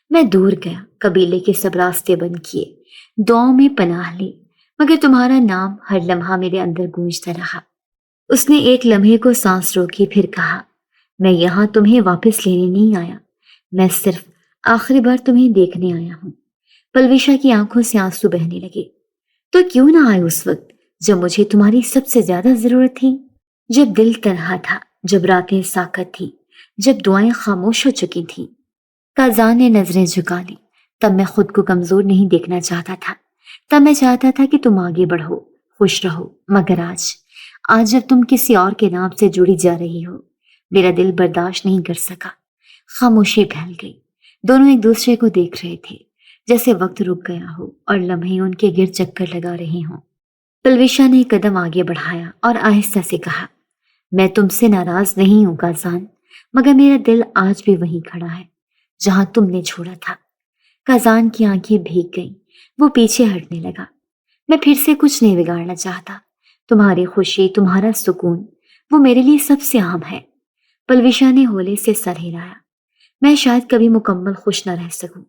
میں دور گیا، قبیلے کے سب راستے بند کیے، دعاؤں میں پناہ لی، مگر تمہارا نام ہر لمحہ میرے اندر گونجتا رہا۔ اس نے ایک لمحے کو سانس روکی، پھر کہا، میں یہاں تمہیں واپس لینے نہیں آیا، میں صرف آخری بار تمہیں دیکھنے آیا ہوں۔ پلویشا کی آنکھوں سے آنسو بہنے لگے۔ تو کیوں نہ آئے اس وقت جب مجھے تمہاری سب سے زیادہ ضرورت تھی، جب دل تنہا تھا، جب راتیں ساکت تھی، جب دعائیں خاموش ہو چکی تھیں؟ کازان نے نظریں جھکا لی۔ تب میں خود کو کمزور نہیں دیکھنا چاہتا تھا، تب میں چاہتا تھا کہ تم آگے بڑھو، خوش رہو، مگر آج جب تم کسی اور کے نام سے جڑی جا رہی ہو، میرا دل برداشت نہیں کر سکا۔ خاموشی پھیل گئی۔ دونوں ایک دوسرے کو دیکھ رہے تھے، جیسے وقت رک گیا ہو اور لمحے ان کے گرد چکر لگا رہے ہوں۔ پلویشا نے ایک قدم آگے بڑھایا اور آہستہ سے کہا، میں تم سے ناراض نہیں ہوں کازان، مگر میرا دل آج بھی وہیں کھڑا ہے جہاں تم نے چھوڑا تھا۔ کازان کی آنکھیں بھیگ گئیں، وہ پیچھے ہٹنے لگا۔ میں پھر سے کچھ نہیں بگاڑنا چاہتا، تمہاری خوشی، تمہارا سکون، وہ میرے لیے سب سے اہم ہے۔ پلویشا نے ہولے سے سر ہلایا۔ میں شاید کبھی مکمل خوش نہ رہ سکوں،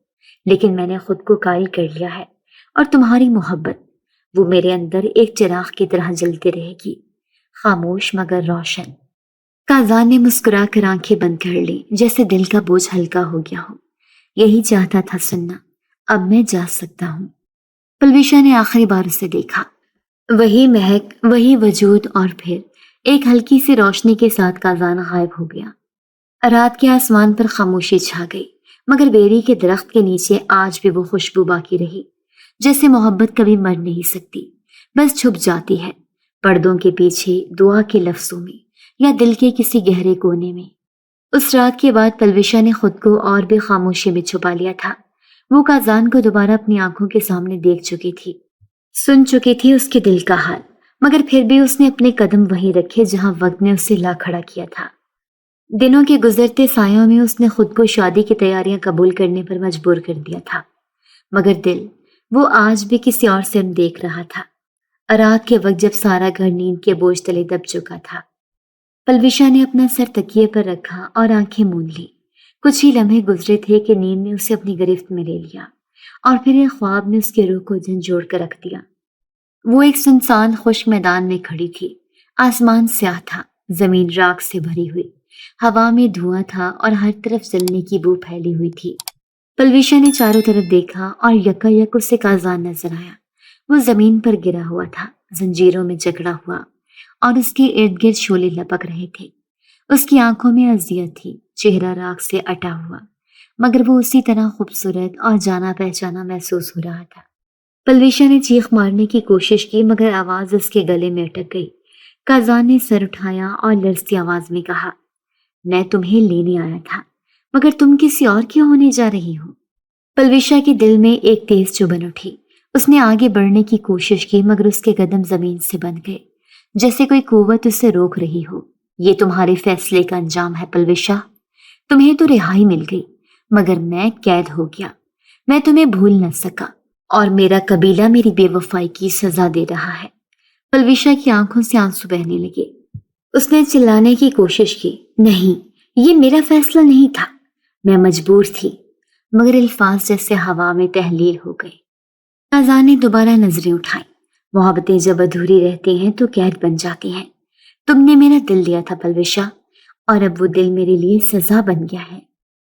لیکن میں نے خود کو قائل کر لیا ہے، اور تمہاری محبت، وہ میرے اندر ایک چراغ کی طرح جلتی رہے گی، خاموش مگر روشن۔ کازان نے مسکرا کر آنکھیں بند کر لی، جیسے دل کا بوجھ ہلکا ہو گیا ہو۔ یہی چاہتا تھا سننا، اب میں جا سکتا ہوں۔ پلویشا نے آخری بار اسے دیکھا، وہی مہک، وہی وجود، اور پھر ایک ہلکی سی روشنی کے ساتھ کازان غائب ہو گیا۔ رات کے آسمان پر خاموشی چھا گئی، مگر بیری کے درخت کے نیچے آج بھی وہ خوشبو باقی رہی، جیسے محبت کبھی مر نہیں سکتی، بس چھپ جاتی ہے پردوں کے پیچھے، دعا کے لفظوں میں، یا دل کے کسی گہرے کونے میں۔ اس رات کے بعد پلویشا نے خود کو اور بھی خاموشی میں چھپا لیا تھا۔ وہ کازان کو دوبارہ اپنی آنکھوں کے سامنے دیکھ چکی تھی، سن چکی تھی اس کے دل کا حال، مگر پھر بھی اس نے اپنے قدم وہیں رکھے جہاں وقت نے اسے لا کھڑا کیا تھا۔ دنوں کے گزرتے سایوں میں اس نے خود کو شادی کی تیاریاں قبول کرنے پر مجبور کر دیا تھا، مگر دل، وہ آج بھی کسی اور سے دیکھ رہا تھا۔ رات کے وقت جب سارا گھر نیند کے بوجھ تلے دب چکا تھا، پلویشا نے اپنا سر تکیے پر رکھا اور آنکھیں موند لی۔ کچھ ہی لمحے گزرے تھے کہ نیند نے اسے اپنی گرفت میں لے لیا، اور پھر ایک خواب نے اس کے روح کو جھنجھوڑ کر رکھ دیا۔ وہ ایک سنسان خشک میدان میں کھڑی تھی۔ آسمان سیاہ تھا، زمین راکھ سے بھری ہوئی، ہوا میں دھواں تھا اور ہر طرف جلنے کی بو پھیلی ہوئی تھی۔ پلویشا نے چاروں طرف دیکھا اور یکا یک اسے کازان نظر آیا۔ وہ زمین پر گرا ہوا تھا، زنجیروں میں جکڑا ہوا، اور اس کے ارد گرد شعلے لپک رہے تھے۔ اس کی آنکھوں میں اذیت تھی، چہرہ راکھ سے اٹا ہوا، مگر وہ اسی طرح خوبصورت اور جانا پہچانا محسوس ہو رہا تھا۔ پلویشا نے چیخ مارنے کی کوشش کی، مگر آواز اس کے گلے میں اٹک گئی۔ کازان نے سر اٹھایا اور لرزتی آواز میں کہا، میں تمہیں لینے آیا تھا، مگر تم کسی اور کی ہونے جا رہی ہو۔ پلویشا کے دل میں ایک تیز چبھن اٹھی۔ اس نے آگے بڑھنے کی کوشش کی، مگر اس کے قدم زمین سے بندھ گئے، جیسے کوئی قوت اسے روک رہی ہو۔ یہ تمہارے فیصلے کا انجام ہے پلویشا، تمہیں تو رہائی مل گئی، مگر میں قید ہو گیا۔ میں تمہیں بھول نہ سکا، اور میرا قبیلہ میری بے وفائی کی سزا دے رہا ہے۔ پلویشا کی آنکھوں سے آنسو بہنے لگے۔ اس نے چلانے کی کوشش کی، نہیں، یہ میرا فیصلہ نہیں تھا، میں مجبور تھی، مگر الفاظ جیسے ہوا میں تحلیل ہو گئے۔ کازان نے دوبارہ نظریں اٹھائیں۔ محبتیں جب ادھوری رہتی ہیں تو قید بن جاتی ہیں۔ تم نے میرا دل لیا تھا پلویشا، اور اب وہ دل میرے لیے سزا بن گیا ہے۔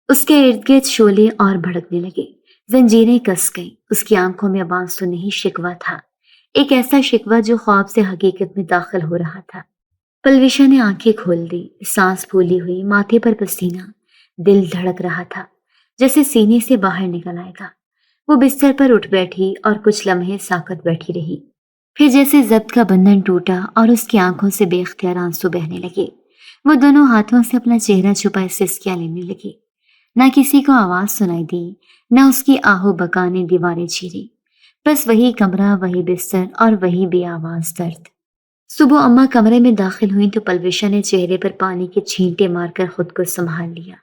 اس کے ارد گرد شعلے اور بھڑکنے لگے، زنجیریں کس گئیں۔ اس کی آنکھوں میں اب آنسو نہیں، شکوہ تھا، ایک ایسا شکوہ جو خواب سے حقیقت میں داخل ہو رہا تھا۔ پلویشا نے آنکھیں کھول دی، سانس پھولی ہوئی، ماتھے پر پسینہ، دل دھڑک رہا تھا جیسے سینے سے باہر نکل آئے گا۔ وہ بستر پر اٹھ بیٹھی اور کچھ لمحے ساکت بیٹھی رہی، پھر جیسے ضبط کا بندھن ٹوٹا اور اس کی آنکھوں سے بے اختیار آنسو بہنے لگے۔ وہ دونوں ہاتھوں سے اپنا چہرہ چھپائے سسکیاں لینے لگی۔ نہ کسی کو آواز سنائی دی، نہ اس کی آہو بکا نے دیواریں چیری، بس وہی کمرہ، وہی بستر اور وہی بے آواز درد۔ صبح اماں کمرے میں داخل ہوئیں تو پلویشا نے چہرے پر پانی کے چھینٹے مار کر خود کو سنبھال لیا۔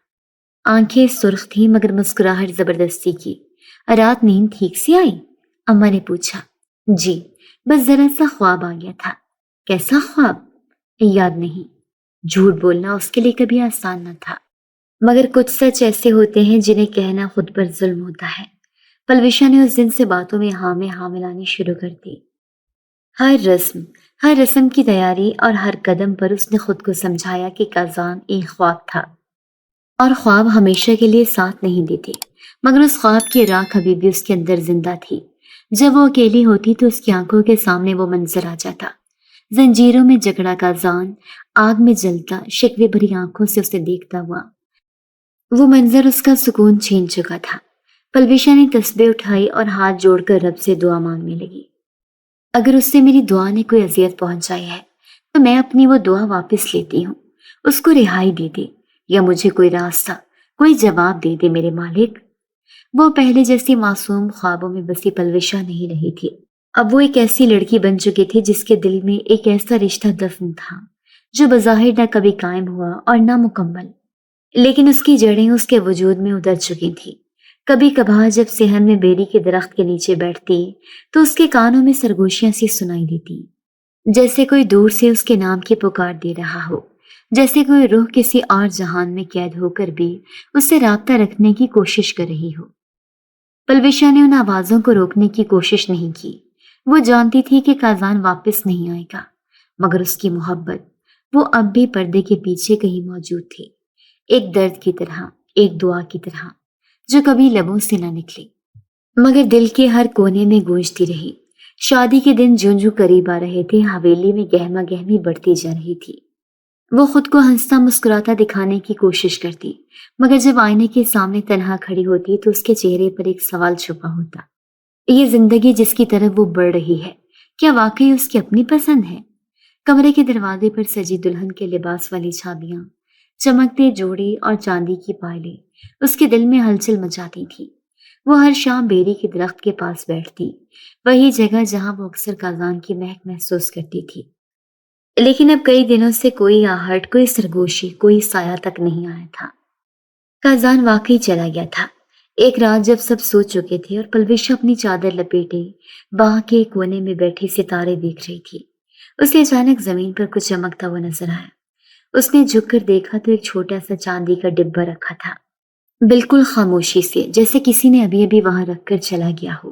آنکھیں سرخ تھیں، مگر مسکراہٹ زبردستی کی۔ رات نیند ٹھیک سے آئی؟ اماں نے پوچھا۔ جی، بس ذرا سا خواب آ گیا تھا۔ کیسا خواب؟ یاد نہیں۔ جھوٹ بولنا اس کے لیے کبھی آسان نہ تھا، مگر کچھ سچ ایسے ہوتے ہیں جنہیں کہنا خود پر ظلم ہوتا ہے۔ پلویشا نے اس دن سے باتوں میں ہاں میں ہاں ملانی شروع کر دی۔ ہر رسم کی تیاری اور ہر قدم پر اس نے خود کو سمجھایا کہ کازان ایک خواب تھا، اور خواب ہمیشہ کے لیے ساتھ نہیں دیتے، مگر اس خواب کی راکھ ابھی بھی اس کے اندر زندہ تھی۔ جب وہ اکیلی ہوتی تو اس کی آنکھوں کے سامنے وہ منظر آ جاتا، زنجیروں میں جکڑا کازان، آگ میں جلتا، شکوے بھری آنکھوں سے اسے دیکھتا ہوا۔ وہ منظر اس کا سکون چھین چکا تھا۔ پلویشا نے تسبیح اٹھائی اور ہاتھ جوڑ کر رب سے دعا مانگنے لگی۔ اگر اس سے میری دعا نے کوئی اذیت پہنچائی ہے تو میں اپنی وہ دعا واپس لیتی ہوں، اس کو رہائی دے دے یا مجھے کوئی راستہ، کوئی جواب دے دے میرے مالک۔ وہ پہلے جیسی معصوم خوابوں میں بسی پلوشا نہیں رہی تھی، اب وہ ایک ایسی لڑکی بن چکی تھی جس کے دل میں ایک ایسا رشتہ دفن تھا جو بظاہر نہ کبھی قائم ہوا اور نہ مکمل، لیکن اس کی جڑیں اس کے وجود میں اتر چکی تھی۔ کبھی کبھار جب صحن میں بیری کے درخت کے نیچے بیٹھتی تو اس کے کانوں میں سرگوشیاں سی سنائی دیتی، جیسے کوئی دور سے اس کے نام کی پکار دے رہا ہو، جیسے کوئی روح کسی اور جہان میں قید ہو کر بھی اس سے رابطہ رکھنے کی کوشش کر رہی ہو۔ پلوشا نے ان آوازوں کو روکنے کی کوشش نہیں کی، وہ جانتی تھی کہ کازان واپس نہیں آئے گا، مگر اس کی محبت وہ اب بھی پردے کے پیچھے کہیں موجود تھی، ایک درد کی طرح، ایک دعا کی طرح جو کبھی لبوں سے نہ نکلی مگر دل کے ہر کونے میں گونجتی رہی۔ شادی کے دن جوں جوں قریب آ رہے تھے، حویلی میں گہما گہمی بڑھتی جا رہی تھی۔ وہ خود کو ہنستا مسکراتا دکھانے کی کوشش کرتی، مگر جب آئینے کے سامنے تنہا کھڑی ہوتی تو اس کے چہرے پر ایک سوال چھپا ہوتا، یہ زندگی جس کی طرف وہ بڑھ رہی ہے، کیا واقعی اس کی اپنی پسند ہے؟ کمرے کے دروازے پر سجی دلہن کے لباس والی چھابیاں، چمکتے جوڑے اور چاندی کی پائلیں اس کے دل میں ہلچل مچاتی تھی۔ وہ ہر شام بیری کے درخت کے پاس بیٹھتی، وہی جگہ جہاں وہ اکثر کازان کی مہک محسوس کرتی تھی، لیکن اب کئی دنوں سے کوئی آہٹ، کوئی سرگوشی، کوئی سایہ تک نہیں آیا تھا۔ کازان واقعی چلا گیا تھا۔ ایک رات جب سب سو چکے تھے اور پلوشا اپنی چادر لپیٹے باغ کے کونے میں بیٹھی ستارے دیکھ رہی تھی، اسے اچانک زمین پر کچھ چمکتا ہوا نظر آیا۔ اس نے جھک کر دیکھا تو ایک چھوٹا سا چاندی کا ڈبہ رکھا تھا، بالکل خاموشی سے، جیسے کسی نے ابھی ابھی وہاں رکھ کر چلا گیا ہو۔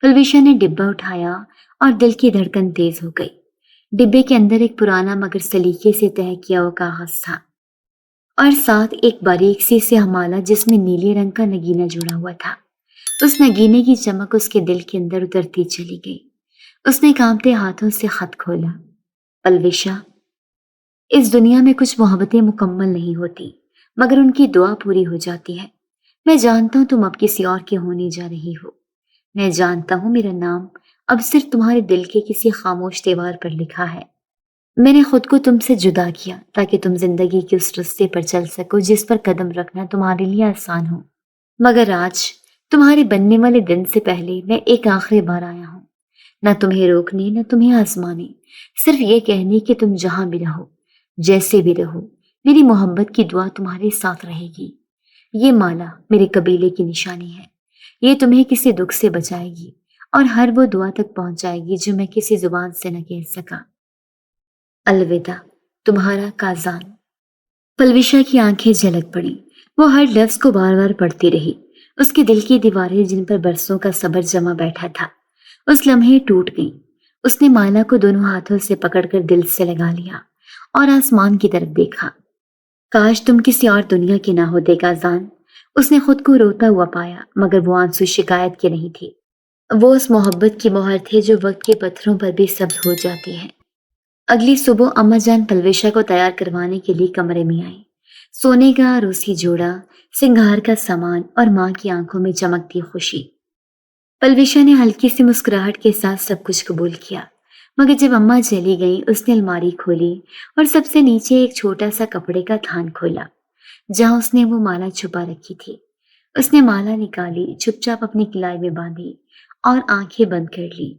پلوشا نے ڈبہ اٹھایا اور دل کی دھڑکن تیز ہو گئی۔ ڈبے کے اندر ایک پرانا مگر سلیقے سے تہہ کیا ہوا کاغذ تھا اور ساتھ ایک باریک سی سیاہ مالا جس میں نیلے رنگ کا نگینہ جڑا ہوا تھا۔ اس نگینے کی چمک اس کے دل کے اندر اترتی چلی گئی۔ اس نے کانپتے ہاتھوں سے خط کھولا۔ پلوشا، اس دنیا میں کچھ محبتیں مکمل نہیں ہوتی، مگر ان کی دعا پوری ہو جاتی ہے۔ میں جانتا ہوں تم اب کسی اور کے ہونے جا رہی ہو، میں جانتا ہوں میرا نام اب صرف تمہارے دل کے کسی خاموش دیوار پر لکھا ہے۔ میں نے خود کو تم سے جدا کیا تاکہ تم زندگی کے اس رستے پر چل سکو جس پر قدم رکھنا تمہارے لیے آسان ہو، مگر آج تمہارے بننے والے دن سے پہلے میں ایک آخری بار آیا ہوں، نہ تمہیں روکنے نہ تمہیں آزمانے، صرف یہ کہنے کہ تم جہاں بھی رہو، جیسے بھی رہو، میری محبت کی دعا تمہارے ساتھ رہے گی۔ یہ مالا میرے قبیلے کی نشانی ہے، یہ تمہیں کسی دکھ سے بچائے گی اور ہر وہ دعا تک پہنچائے گی جو میں کسی زبان سے نہ کہہ سکا۔ الوداع، تمہارا کازان۔ پلوشا کی آنکھیں جھلک پڑی، وہ ہر لفظ کو بار بار پڑھتی رہی۔ اس کے دل کی دیواریں جن پر برسوں کا صبر جمع بیٹھا تھا، اس لمحے ٹوٹ گئیں۔ اس نے مالا کو دونوں ہاتھوں سے پکڑ کر دل سے لگا لیا اور آسمان کی طرف دیکھا۔ کاش تم کسی اور دنیا کے نہ ہوتے کازان۔ اس نے خود کو روتا ہوا پایا، مگر وہ آنسو شکایت کے نہیں تھی، وہ اس محبت کی مہر تھے جو وقت کے پتھروں پر بھی سبز ہو جاتی ہے۔ اگلی صبح اماں جان پلوشا کو تیار کروانے کے لیے کمرے میں آئی۔ سونے کا روسی جوڑا، سنگھار کا سامان اور ماں کی آنکھوں میں چمکتی خوشی۔ پلوشا نے ہلکی سی مسکراہٹ کے ساتھ سب کچھ قبول کیا، مگر جب اماں چلی گئی اس نے الماری کھولی اور سب سے نیچے ایک چھوٹا سا کپڑے کا تھان کھولا جہاں اس نے وہ مالا چھپا رکھی تھی۔ اس نے مالا نکالی، چپ چاپ اپنی کلائی میں باندھی اور آنکھیں بند کر لی۔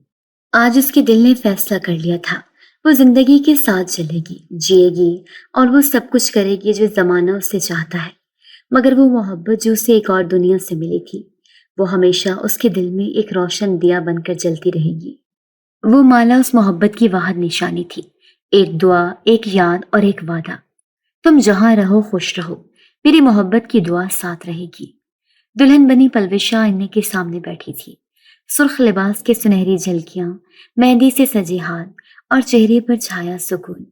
آج اس کے دل نے فیصلہ کر لیا تھا، وہ زندگی کے ساتھ چلے گی، جیے گی اور وہ سب کچھ کرے گی جو زمانہ اس سے چاہتا ہے، مگر وہ محبت جو اسے ایک اور دنیا سے ملی تھی، وہ ہمیشہ اس کے دل میں ایک روشن دیا بن کر جلتی رہے گی۔ وہ مالا اس محبت کی واحد نشانی تھی، ایک دعا، ایک یاد اور ایک وعدہ۔ تم جہاں رہو خوش رہو، میری محبت کی دعا ساتھ رہے گی۔ دلہن بنی پلوشا آئینے کے سامنے بیٹھی تھی، سرخ لباس کے سنہری جھلکیاں، مہندی سے سجے ہاتھ اور چہرے پر چھایا سکون،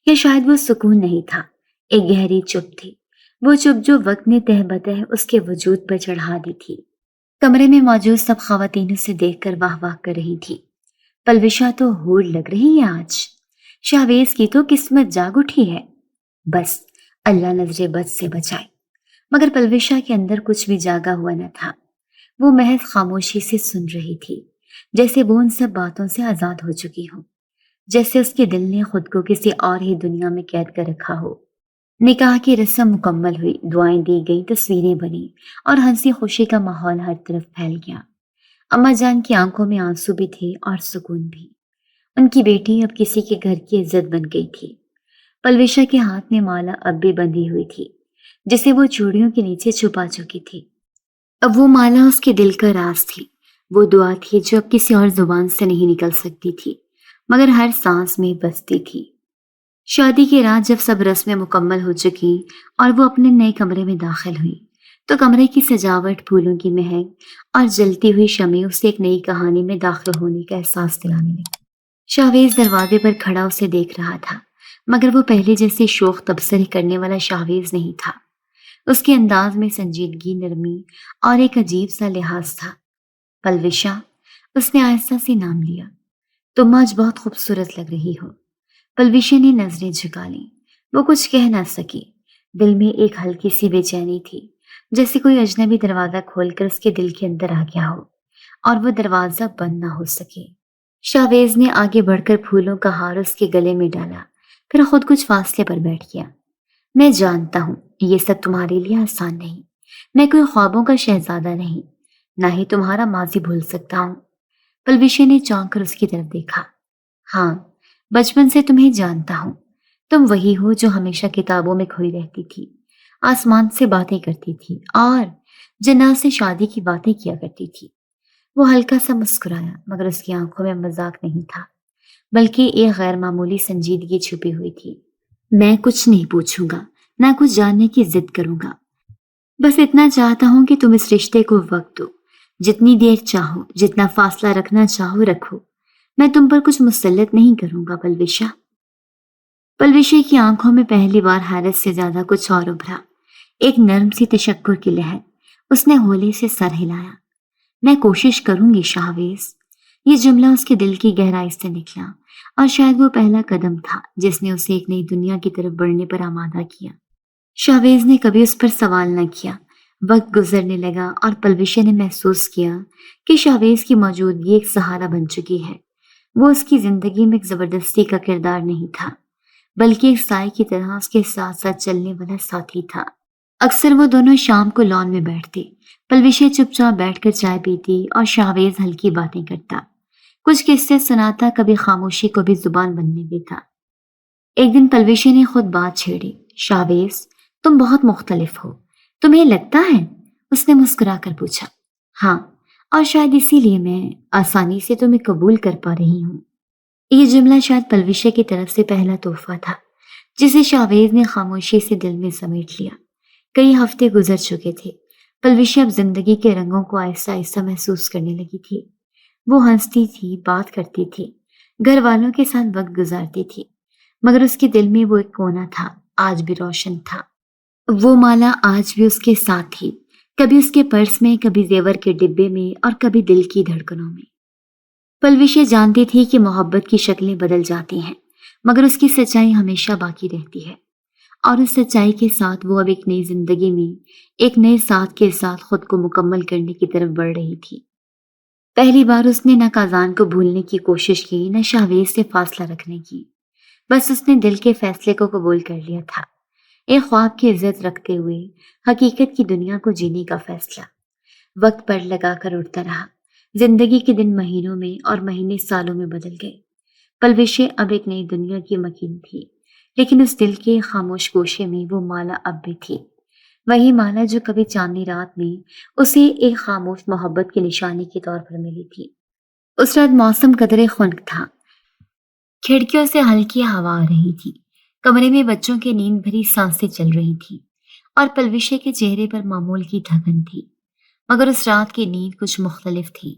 یا شاید وہ سکون نہیں تھا، ایک گہری چپ تھی، وہ چپ جو وقت نے تہ بتہ اس کے وجود پر چڑھا دی تھی۔ کمرے میں موجود سب خواتین اسے دیکھ کر واہ واہ کر رہی تھی۔ پلوشا تو ہور لگ رہی ہے آج، شاہویز کی تو قسمت جاگ اٹھی ہے، بس اللہ نظر بد سے بچائے۔ مگر پلوشا کے اندر کچھ بھی جاگا ہوا نہ تھا، وہ محض خاموشی سے سن رہی تھی، جیسے وہ ان سب باتوں سے آزاد ہو چکی ہو۔ جیسے اس کے دل نے خود کو کسی اور ہی دنیا میں قید کر رکھا ہو۔ نکاح کی رسم مکمل ہوئی، دعائیں دی گئیں، تصویریں بنی اور ہنسی خوشی کا ماحول ہر طرف پھیل گیا۔ اما جان کی آنکھوں میں آنسو بھی تھے اور سکون بھی۔ ان کی بیٹی اب کسی کے گھر کی عزت بن گئی تھی۔ پلویشا کے ہاتھ میں مالا اب بھی بندھی ہوئی تھی، جسے وہ چوڑیوں کے نیچے چھپا چکی تھی۔ اب وہ مالا اس کے دل کا راز تھی، وہ دعا تھی جو اب کسی اور زبان سے نہیں نکل سکتی تھی، مگر ہر سانس میں بستی تھی۔ شادی کی رات جب سب رسمیں مکمل ہو چکی اور وہ اپنے نئے کمرے میں داخل ہوئی تو کمرے کی سجاوٹ، پھولوں کی مہک اور جلتی ہوئی شمع اسے ایک نئی کہانی میں داخل ہونے کا احساس دلانے لگی۔ شاہویز دروازے پر کھڑا اسے دیکھ رہا تھا، مگر وہ پہلے جیسے شوخ تبصرے کرنے والا شاہویز نہیں تھا۔ اس کے انداز میں سنجیدگی، نرمی اور ایک عجیب سا لحاظ تھا۔ پلوشا، اس نے آہستہ سے نام لیا، تم آج بہت خوبصورت لگ رہی ہو۔ پلوشا نے نظریں جھکا لیں، وہ کچھ کہہ نہ سکی۔ دل میں ایک ہلکی سی بے چینی تھی، جیسے کوئی اجنبی دروازہ کھول کر اس کے دل کے اندر آ گیا ہو اور وہ دروازہ بند نہ ہو سکے۔ شاہویز نے آگے بڑھ کر پھولوں کا ہار اس کے گلے میں ڈالا، پھر خود کچھ فاصلے پر بیٹھ گیا۔ میں جانتا ہوں یہ سب تمہارے لیے آسان نہیں، میں کوئی خوابوں کا شہزادہ نہیں، نہ ہی تمہارا ماضی بھول سکتا ہوں۔ پلوشا نے چونک کر اس کی طرف دیکھا۔ ہاں، بچپن سے تمہیں جانتا ہوں، تم وہی ہو جو ہمیشہ کتابوں میں کھوئی رہتی تھی، آسمان سے باتیں کرتی تھی اور جنات سے شادی کی باتیں کیا کرتی تھی۔ وہ ہلکا سا مسکرایا، مگر اس کی آنکھوں میں مذاق نہیں تھا، بلکہ ایک غیر معمولی سنجیدگی چھپی ہوئی تھی۔ میں کچھ نہیں پوچھوں گا، نہ کچھ جاننے کی ضد کروں گا، بس اتنا چاہتا ہوں کہ تم اس رشتے کو وقت دو، جتنی دیر چاہو، جتنا فاصلہ رکھنا چاہو رکھو، میں تم پر کچھ مسلط نہیں کروں گا پلوشا۔ پلوشا کی آنکھوں میں پہلی بار حیرت سے زیادہ کچھ اور ابھرا، ایک نرم سی تشکر کی لہر۔ اس نے ہولے سے سر ہلایا۔ میں کوشش کروں گی شاہویز۔ یہ جملہ اس کے دل کی گہرائی سے نکلا اور شاید وہ پہلا قدم تھا جس نے اسے ایک نئی دنیا کی طرف بڑھنے پر آمادہ کیا۔ شاہویز نے کبھی اس پر سوال نہ کیا۔ وقت گزرنے لگا اور پلوشا نے محسوس کیا کہ شاہویز کی موجودگی ایک سہارا بن چکی ہے۔ وہ اس کی زندگی میں ایک زبردستی کا کردار نہیں تھا، بلکہ ایک سائے کی طرح اس کے ساتھ ساتھ چلنے والا ساتھی تھا۔ اکثر وہ دونوں شام کو لان میں بیٹھتے، پلوشا چپ چاپ بیٹھ کر چائے پیتی اور شاہویز ہلکی باتیں کرتا، کچھ قصے سناتا، کبھی خاموشی کو بھی زبان بننے دیتا۔ ایک دن پلوشا نے خود بات چھیڑی۔ شاہویز، تم بہت مختلف ہو، تمہیں لگتا ہے؟ اس نے مسکرا کر پوچھا۔ ہاں، اور شاید اسی لیے میں آسانی سے تمہیں قبول کر پا رہی ہوں۔ یہ جملہ شاید پلوشا کی طرف سے پہلا تحفہ تھا جسے شاہویز نے خاموشی سے دل میں سمیٹ لیا۔ کئی ہفتے گزر چکے تھے، پلوشا اب زندگی کے رنگوں کو آہستہ آہستہ محسوس کرنے لگی تھی۔ وہ ہنستی تھی، بات کرتی تھی، گھر والوں کے ساتھ وقت گزارتی تھی، مگر اس کے دل میں وہ ایک کونا تھا، آج بھی روشن تھا۔ وہ مالا آج بھی اس کے ساتھ تھی، کبھی اس کے پرس میں، کبھی زیور کے ڈبے میں اور کبھی دل کی دھڑکنوں میں۔ پلوشا جانتی تھی کہ محبت کی شکلیں بدل جاتی ہیں، مگر اس کی سچائی ہمیشہ باقی رہتی ہے، اور اس سچائی کے ساتھ وہ اب ایک نئی زندگی میں، ایک نئے ساتھ کے ساتھ خود کو مکمل کرنے کی طرف بڑھ رہی تھی۔ پہلی بار اس نے نہ کازان کو بھولنے کی کوشش کی، نہ شاہویز سے فاصلہ رکھنے کی، بس اس نے دل کے فیصلے کو قبول کر لیا تھا، ایک خواب کی عزت رکھتے ہوئے حقیقت کی دنیا کو جینے کا فیصلہ۔ وقت پر لگا کر اٹھتا رہا، زندگی کے دن مہینوں میں اور مہینے سالوں میں بدل گئے۔ پلوشا اب ایک نئی دنیا کی مکین تھی، لیکن اس دل کے خاموش گوشے میں وہ مالا اب بھی تھی، وہی مالا جو کبھی چاندنی رات میں اسے ایک خاموش محبت کی نشانی کے طور پر ملی تھی۔ اس رات موسم قدرے خنک تھا، کھڑکیوں سے ہلکی ہوا آ رہی تھی، کمرے میں بچوں کے نیند بھری سانسیں چل رہی تھیں اور پلوشا کے چہرے پر معمول کی تھکن تھی، مگر اس رات کی نیند کچھ مختلف تھی۔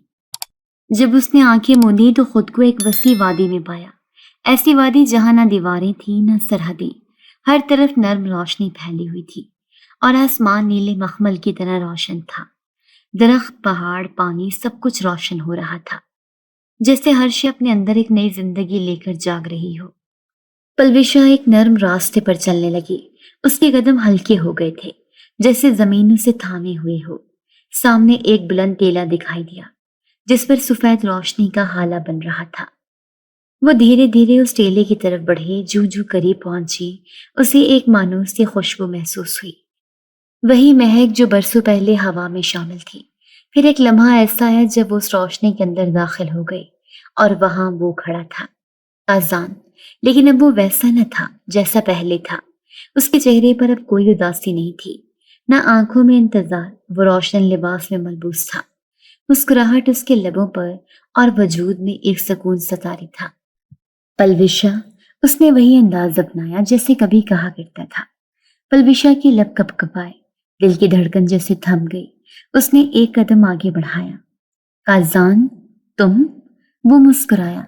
جب اس نے آنکھیں موندی تو خود کو ایک وسیع وادی میں پایا، ایسی وادی جہاں نہ دیواریں تھیں نہ سرحدیں، ہر طرف نرم روشنی پھیلی ہوئی تھی اور آسمان نیلے مخمل کی طرح روشن تھا۔ درخت، پہاڑ، پانی، سب کچھ روشن ہو رہا تھا، جیسے ہر شے اپنے اندر ایک نئی زندگی لے کر جاگ رہی ہو۔ پلوشا ایک نرم راستے پر چلنے لگی، اس کے قدم ہلکے ہو گئے تھے، جیسے زمین اسے تھامے ہوئے ہو۔ سامنے ایک بلند ٹیلہ دکھائی دیا، جس پر سفید روشنی کا ہالہ بن رہا تھا۔ وہ دھیرے دھیرے اس ٹیلے کی طرف بڑھی، جو جو قریب پہنچی اسے ایک مانوس سی خوشبو محسوس ہوئی، وہی مہک جو برسوں پہلے ہوا میں شامل تھی۔ پھر ایک لمحہ ایسا آیا جب وہ اس روشنی کے اندر داخل ہو گئی اور وہاں وہ کھڑا تھا، آزان، لیکن اب وہ ویسا نہ تھا جیسا پہلے تھا۔ اس کے چہرے پر اب کوئی اداسی نہیں تھی، نہ آنکھوں میں انتظار، وہ روشن لباس میں ملبوس تھا، مسکراہٹ اس کے لبوں پر اور وجود میں ایک سکون ستاری تھا۔ پلوشا، اس نے وہی انداز اپنایا جیسے کبھی کہا کرتا تھا۔ پلوشا کی لب کپ کپائے، دل کی دھڑکن جیسے تھم گئی۔ اس نے ایک قدم آگے بڑھایا۔ کازان، تم؟ وہ مسکرایا۔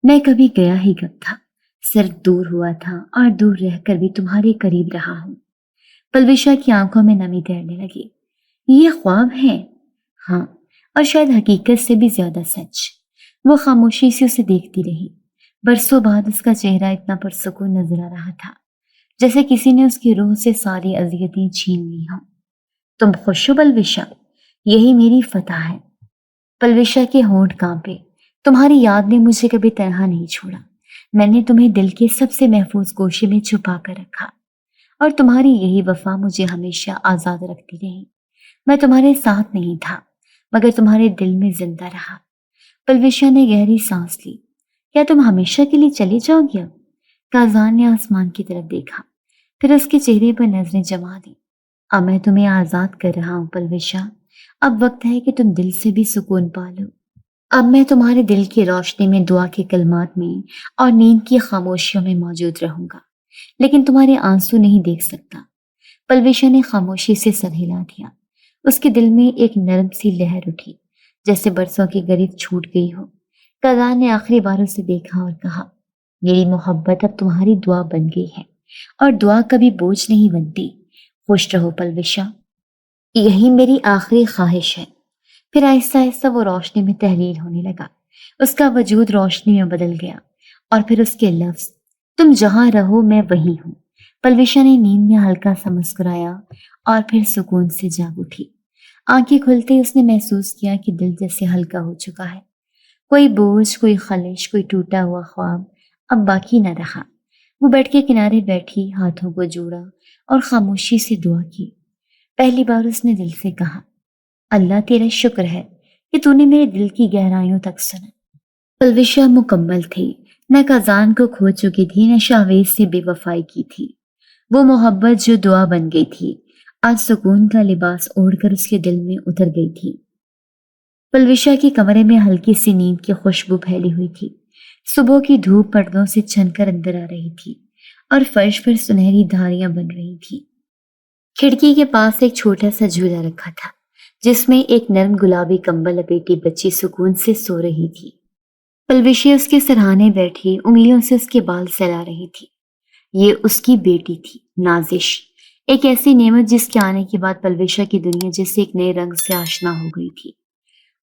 میں کبھی گیا ہی کب تھا، صرف دور ہوا تھا اور دور رہ کر بھی تمہارے قریب رہا ہوں۔ پلوشا کی آنکھوں میں نمی تیرنے لگی۔ یہ خواب ہے؟ ہاں، اور شاید حقیقت سے بھی زیادہ سچ۔ وہ خاموشی سے اسے دیکھتی رہی۔ برسوں بعد اس کا چہرہ اتنا پرسکون نظر آ رہا تھا جیسے کسی نے اس کی روح سے ساری اذیتیں چھین لی ہوں۔ تم خوش ہو پلوشا؟ یہی میری فتح ہے۔ پلوشا کے ہونٹ کانپے۔ تمہاری یاد نے مجھے کبھی تنہا نہیں چھوڑا۔ میں نے تمہیں دل کے سب سے محفوظ گوشے میں چھپا کر رکھا، اور تمہاری یہی وفا مجھے ہمیشہ آزاد رکھتی رہی۔ میں تمہارے ساتھ نہیں تھا مگر تمہارے دل میں زندہ رہا۔ پلوشا نے گہری سانس لی۔ کیا تم ہمیشہ کے لیے چلے جاؤ گے اب؟ کازان نے آسمان کی طرف دیکھا، پھر اس کے چہرے پر نظریں جما دی۔ اب میں تمہیں آزاد کر رہا ہوں پلوشا۔ اب وقت ہے کہ تم دل سے بھی سکون پالو۔ اب میں تمہارے دل کی روشنی میں، دعا کے کلمات میں اور نیند کی خاموشیوں میں موجود رہوں گا، لیکن تمہارے آنسو نہیں دیکھ سکتا۔ پلوشا نے خاموشی سے سر ہلا دیا۔ اس کے دل میں ایک نرم سی لہر اٹھی جیسے برسوں کی گرفت چھوٹ گئی ہو۔ کازان نے آخری بار اسے دیکھا اور کہا، میری محبت اب تمہاری دعا بن گئی ہے، اور دعا کبھی بوجھ نہیں بنتی۔ خوش رہو پلوشا، یہی میری آخری خواہش ہے۔ پھر آہستہ آہستہ وہ روشنی میں تحلیل ہونے لگا۔ اس کا وجود روشنی میں بدل گیا، اور پھر اس کے لفظ، تم جہاں رہو میں وہی ہوں۔ پلوشا نے نیند میں ہلکا سا مسکرایا اور پھر سکون سے جاگ اٹھی۔ آنکھیں کھلتے اس نے محسوس کیا کہ دل جیسے ہلکا ہو چکا ہے۔ کوئی بوجھ، کوئی خلش، کوئی ٹوٹا ہوا خواب اب باقی نہ رہا۔ وہ بیڈ کے کنارے بیٹھی، ہاتھوں کو جوڑا اور خاموشی سے دعا کی۔ پہلی بار اس نے دل سے کہا، اللہ تیرا شکر ہے کہ تو نے میرے دل کی گہرائیوں تک سنا۔ پلوشا مکمل تھی، نہ کازان کو کھو چکی تھی، نہ شاویز سے بے وفائی کی تھی۔ وہ محبت جو دعا بن گئی تھی، آج سکون کا لباس اوڑھ کر اس کے دل میں اتر گئی تھی۔ پلوشا کے کمرے میں ہلکی سی نیند کی خوشبو پھیلی ہوئی تھی۔ صبح کی دھوپ پردوں سے چھن کر اندر آ رہی تھی اور فرش پر سنہری دھاریاں بن رہی تھی۔ کھڑکی کے پاس ایک چھوٹا سا جھولا رکھا تھا جس میں ایک نرم گلابی کمبل لپیٹی بچی سکون سے سو رہی تھی۔ پلوشا اس کے سرہانے بیٹھی انگلیوں سے اس کے بال سلا رہی تھی۔ یہ اس کی بیٹی تھی، نازش، ایک ایسی نعمت جس کے آنے کے بعد پلوشا کی دنیا جیسے ایک نئے رنگ سے آشنا ہو گئی تھی۔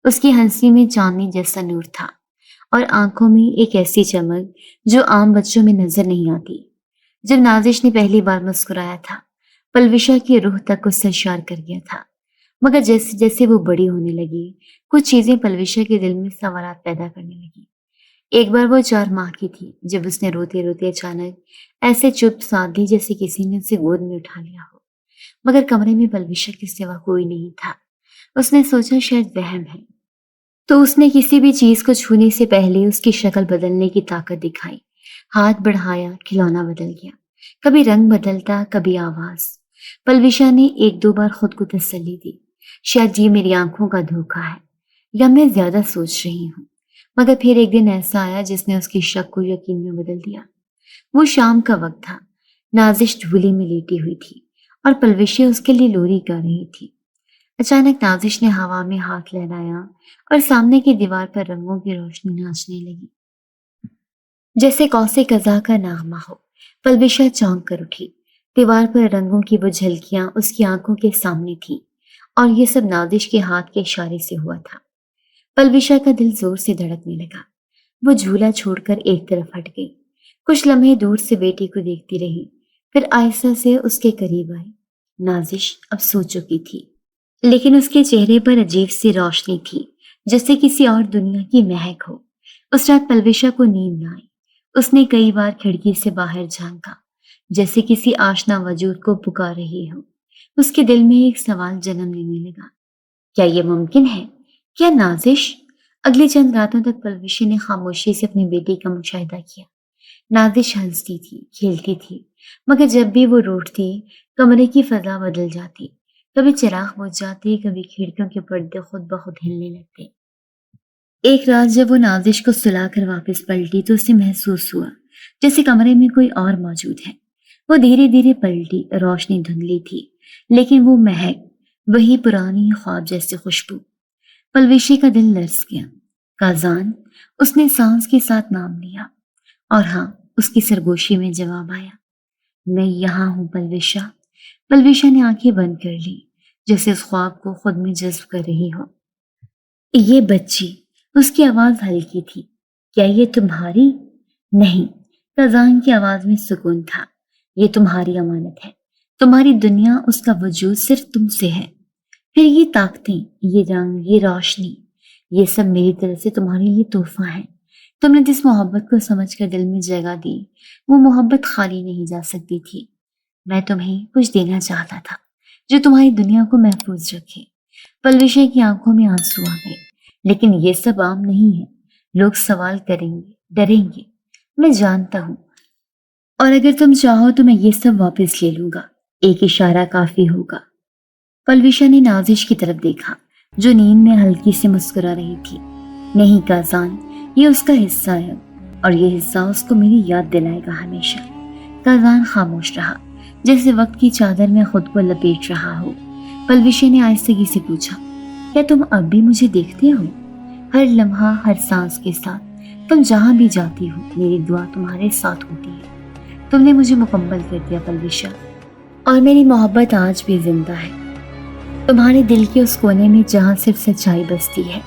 اس کی ہنسی میں چاندنی جیسا نور تھا اور آنکھوں میں ایک ایسی چمک جو عام بچوں میں نظر نہیں آتی۔ جب نازش نے پہلی بار مسکرایا تھا، پلوشا کی روح تک اس سے اشار کر گیا تھا، مگر جیسے جیسے وہ بڑی ہونے لگی، کچھ چیزیں پلوشا کے دل میں سوالات پیدا کرنے لگی۔ ایک بار وہ 4 ماہ کی تھی جب اس نے روتے روتے اچانک ایسے چپ سادھ لی جیسے کسی نے اسے گود میں اٹھا لیا ہو، مگر کمرے میں پلوشا کے سوا کوئی نہیں تھا۔ اس نے سوچا شاید وہم ہے، تو اس نے کسی بھی چیز کو چھونے سے پہلے اس کی شکل بدلنے کی طاقت دکھائی۔ ہاتھ بڑھایا، کھلونا بدل گیا، کبھی رنگ بدلتا، کبھی آواز۔ پلوشا نے 1-2 بار خود کو تسلی دی، شاید یہ میری آنکھوں کا دھوکہ ہے یا میں زیادہ سوچ رہی ہوں۔ مگر پھر ایک دن ایسا آیا جس نے اس کی شک کو یقین میں بدل دیا۔ وہ شام کا وقت تھا، نازش جھولے میں لیٹی ہوئی تھی اور پلوشا اس کے لیے لوری گا رہی تھی۔ اچانک نازش نے ہوا میں ہاتھ لہرایا اور سامنے کی دیوار پر رنگوں کی روشنی ناچنے لگی جیسے قوس قزح کا نغمہ ہو۔ پلوشا چونک کر اٹھی۔ دیوار پر رنگوں کی وہ جھلکیاں اس کی آنکھوں کے سامنے تھیں اور یہ سب نازش کے ہاتھ کے اشارے سے ہوا تھا۔ پلوشا کا دل زور سے دھڑکنے لگا۔ وہ جھولا چھوڑ کر ایک طرف ہٹ گئی، کچھ لمحے دور سے بیٹی کو دیکھتی رہی، پھر آہستہ سے اس کے قریب آئی۔ نازش اب سو چکی تھی، لیکن اس کے چہرے پر عجیب سی روشنی تھی جیسے کسی اور دنیا کی مہک ہو۔ اس رات پلوشا کو نیند نہ آئی۔ اس نے کئی بار کھڑکی سے باہر جھانکا، جیسے کسی آشنا وجود کو پکار رہی ہو۔ اس کے دل میں ایک سوال جنم لینے لگا، کیا یہ ممکن ہے؟ کیا نازش؟ اگلے چند راتوں تک پلوشی نے خاموشی سے اپنی بیٹی کا مشاہدہ کیا۔ نازش ہنستی تھی، کھیلتی تھی، مگر جب بھی وہ روٹتی، کمرے کی فضا بدل جاتی۔ کبھی چراغ بجھ جاتے، کبھی کھڑکیوں کے پردے خود بخود ہلنے لگتے۔ ایک رات جب وہ نازش کو سلا کر واپس پلٹی تو اسے محسوس ہوا جیسے کمرے میں کوئی اور موجود ہے۔ وہ دھیرے دھیرے پلٹی، روشنی دھندلی تھی، لیکن وہ مہک، وہی پرانی خواب جیسے خوشبو۔ پلوشی کا دل لرز گیا۔ کازان، اس نے سانس کے ساتھ نام لیا، اور ہاں، اس کی سرگوشی میں جواب آیا، میں یہاں ہوں پلوشا۔ پلوشا نے آنکھیں بند کر لی، جیسے اس خواب کو خود میں جذب کر رہی ہو۔ یہ بچی، اس کی آواز ہلکی تھی، کیا یہ تمہاری؟ نہیں، کازان کی آواز میں سکون تھا، یہ تمہاری امانت ہے، تمہاری دنیا، اس کا وجود صرف تم سے ہے۔ پھر یہ طاقتیں، یہ رنگ، یہ روشنی، یہ سب میری طرف سے تمہارے لیے تحفہ ہے۔ تم نے جس محبت کو سمجھ کر دل میں جگہ دی، وہ محبت خالی نہیں جا سکتی تھی۔ میں تمہیں کچھ دینا چاہتا تھا جو تمہاری دنیا کو محفوظ رکھے۔ پلوشا کی آنکھوں میں آنسو آ گئے، لیکن یہ سب عام نہیں ہے، لوگ سوال کریں گے، ڈریں گے، میں جانتا ہوں، اور اگر تم چاہو تو میں یہ سب واپس لے لوں گا، ایک اشارہ کافی ہوگا۔ پلوشا نے نازش کی طرف دیکھا جو نیند میں ہلکی سے مسکرا رہی تھی۔ نہیں کازان، یہ اس کا حصہ ہے، اور یہ حصہ اس کو میری یاد دلائے گا ہمیشہ۔ کازان خاموش رہا، جیسے وقت کی چادر میں خود کو لپیٹ رہا ہو۔ پلوشا نے آہستگی سے پوچھا، کیا تم اب بھی مجھے دیکھتے ہو؟ ہر لمحہ، ہر سانس کے ساتھ، تم جہاں بھی جاتی ہو، میری دعا تمہارے ساتھ ہوتی ہے۔ تم نے مجھے مکمل کر دیا پلوشا، اور میری محبت آج بھی زندہ ہے، تمہارے دل کے اس کونے میں جہاں صرف سچائی بستی ہے۔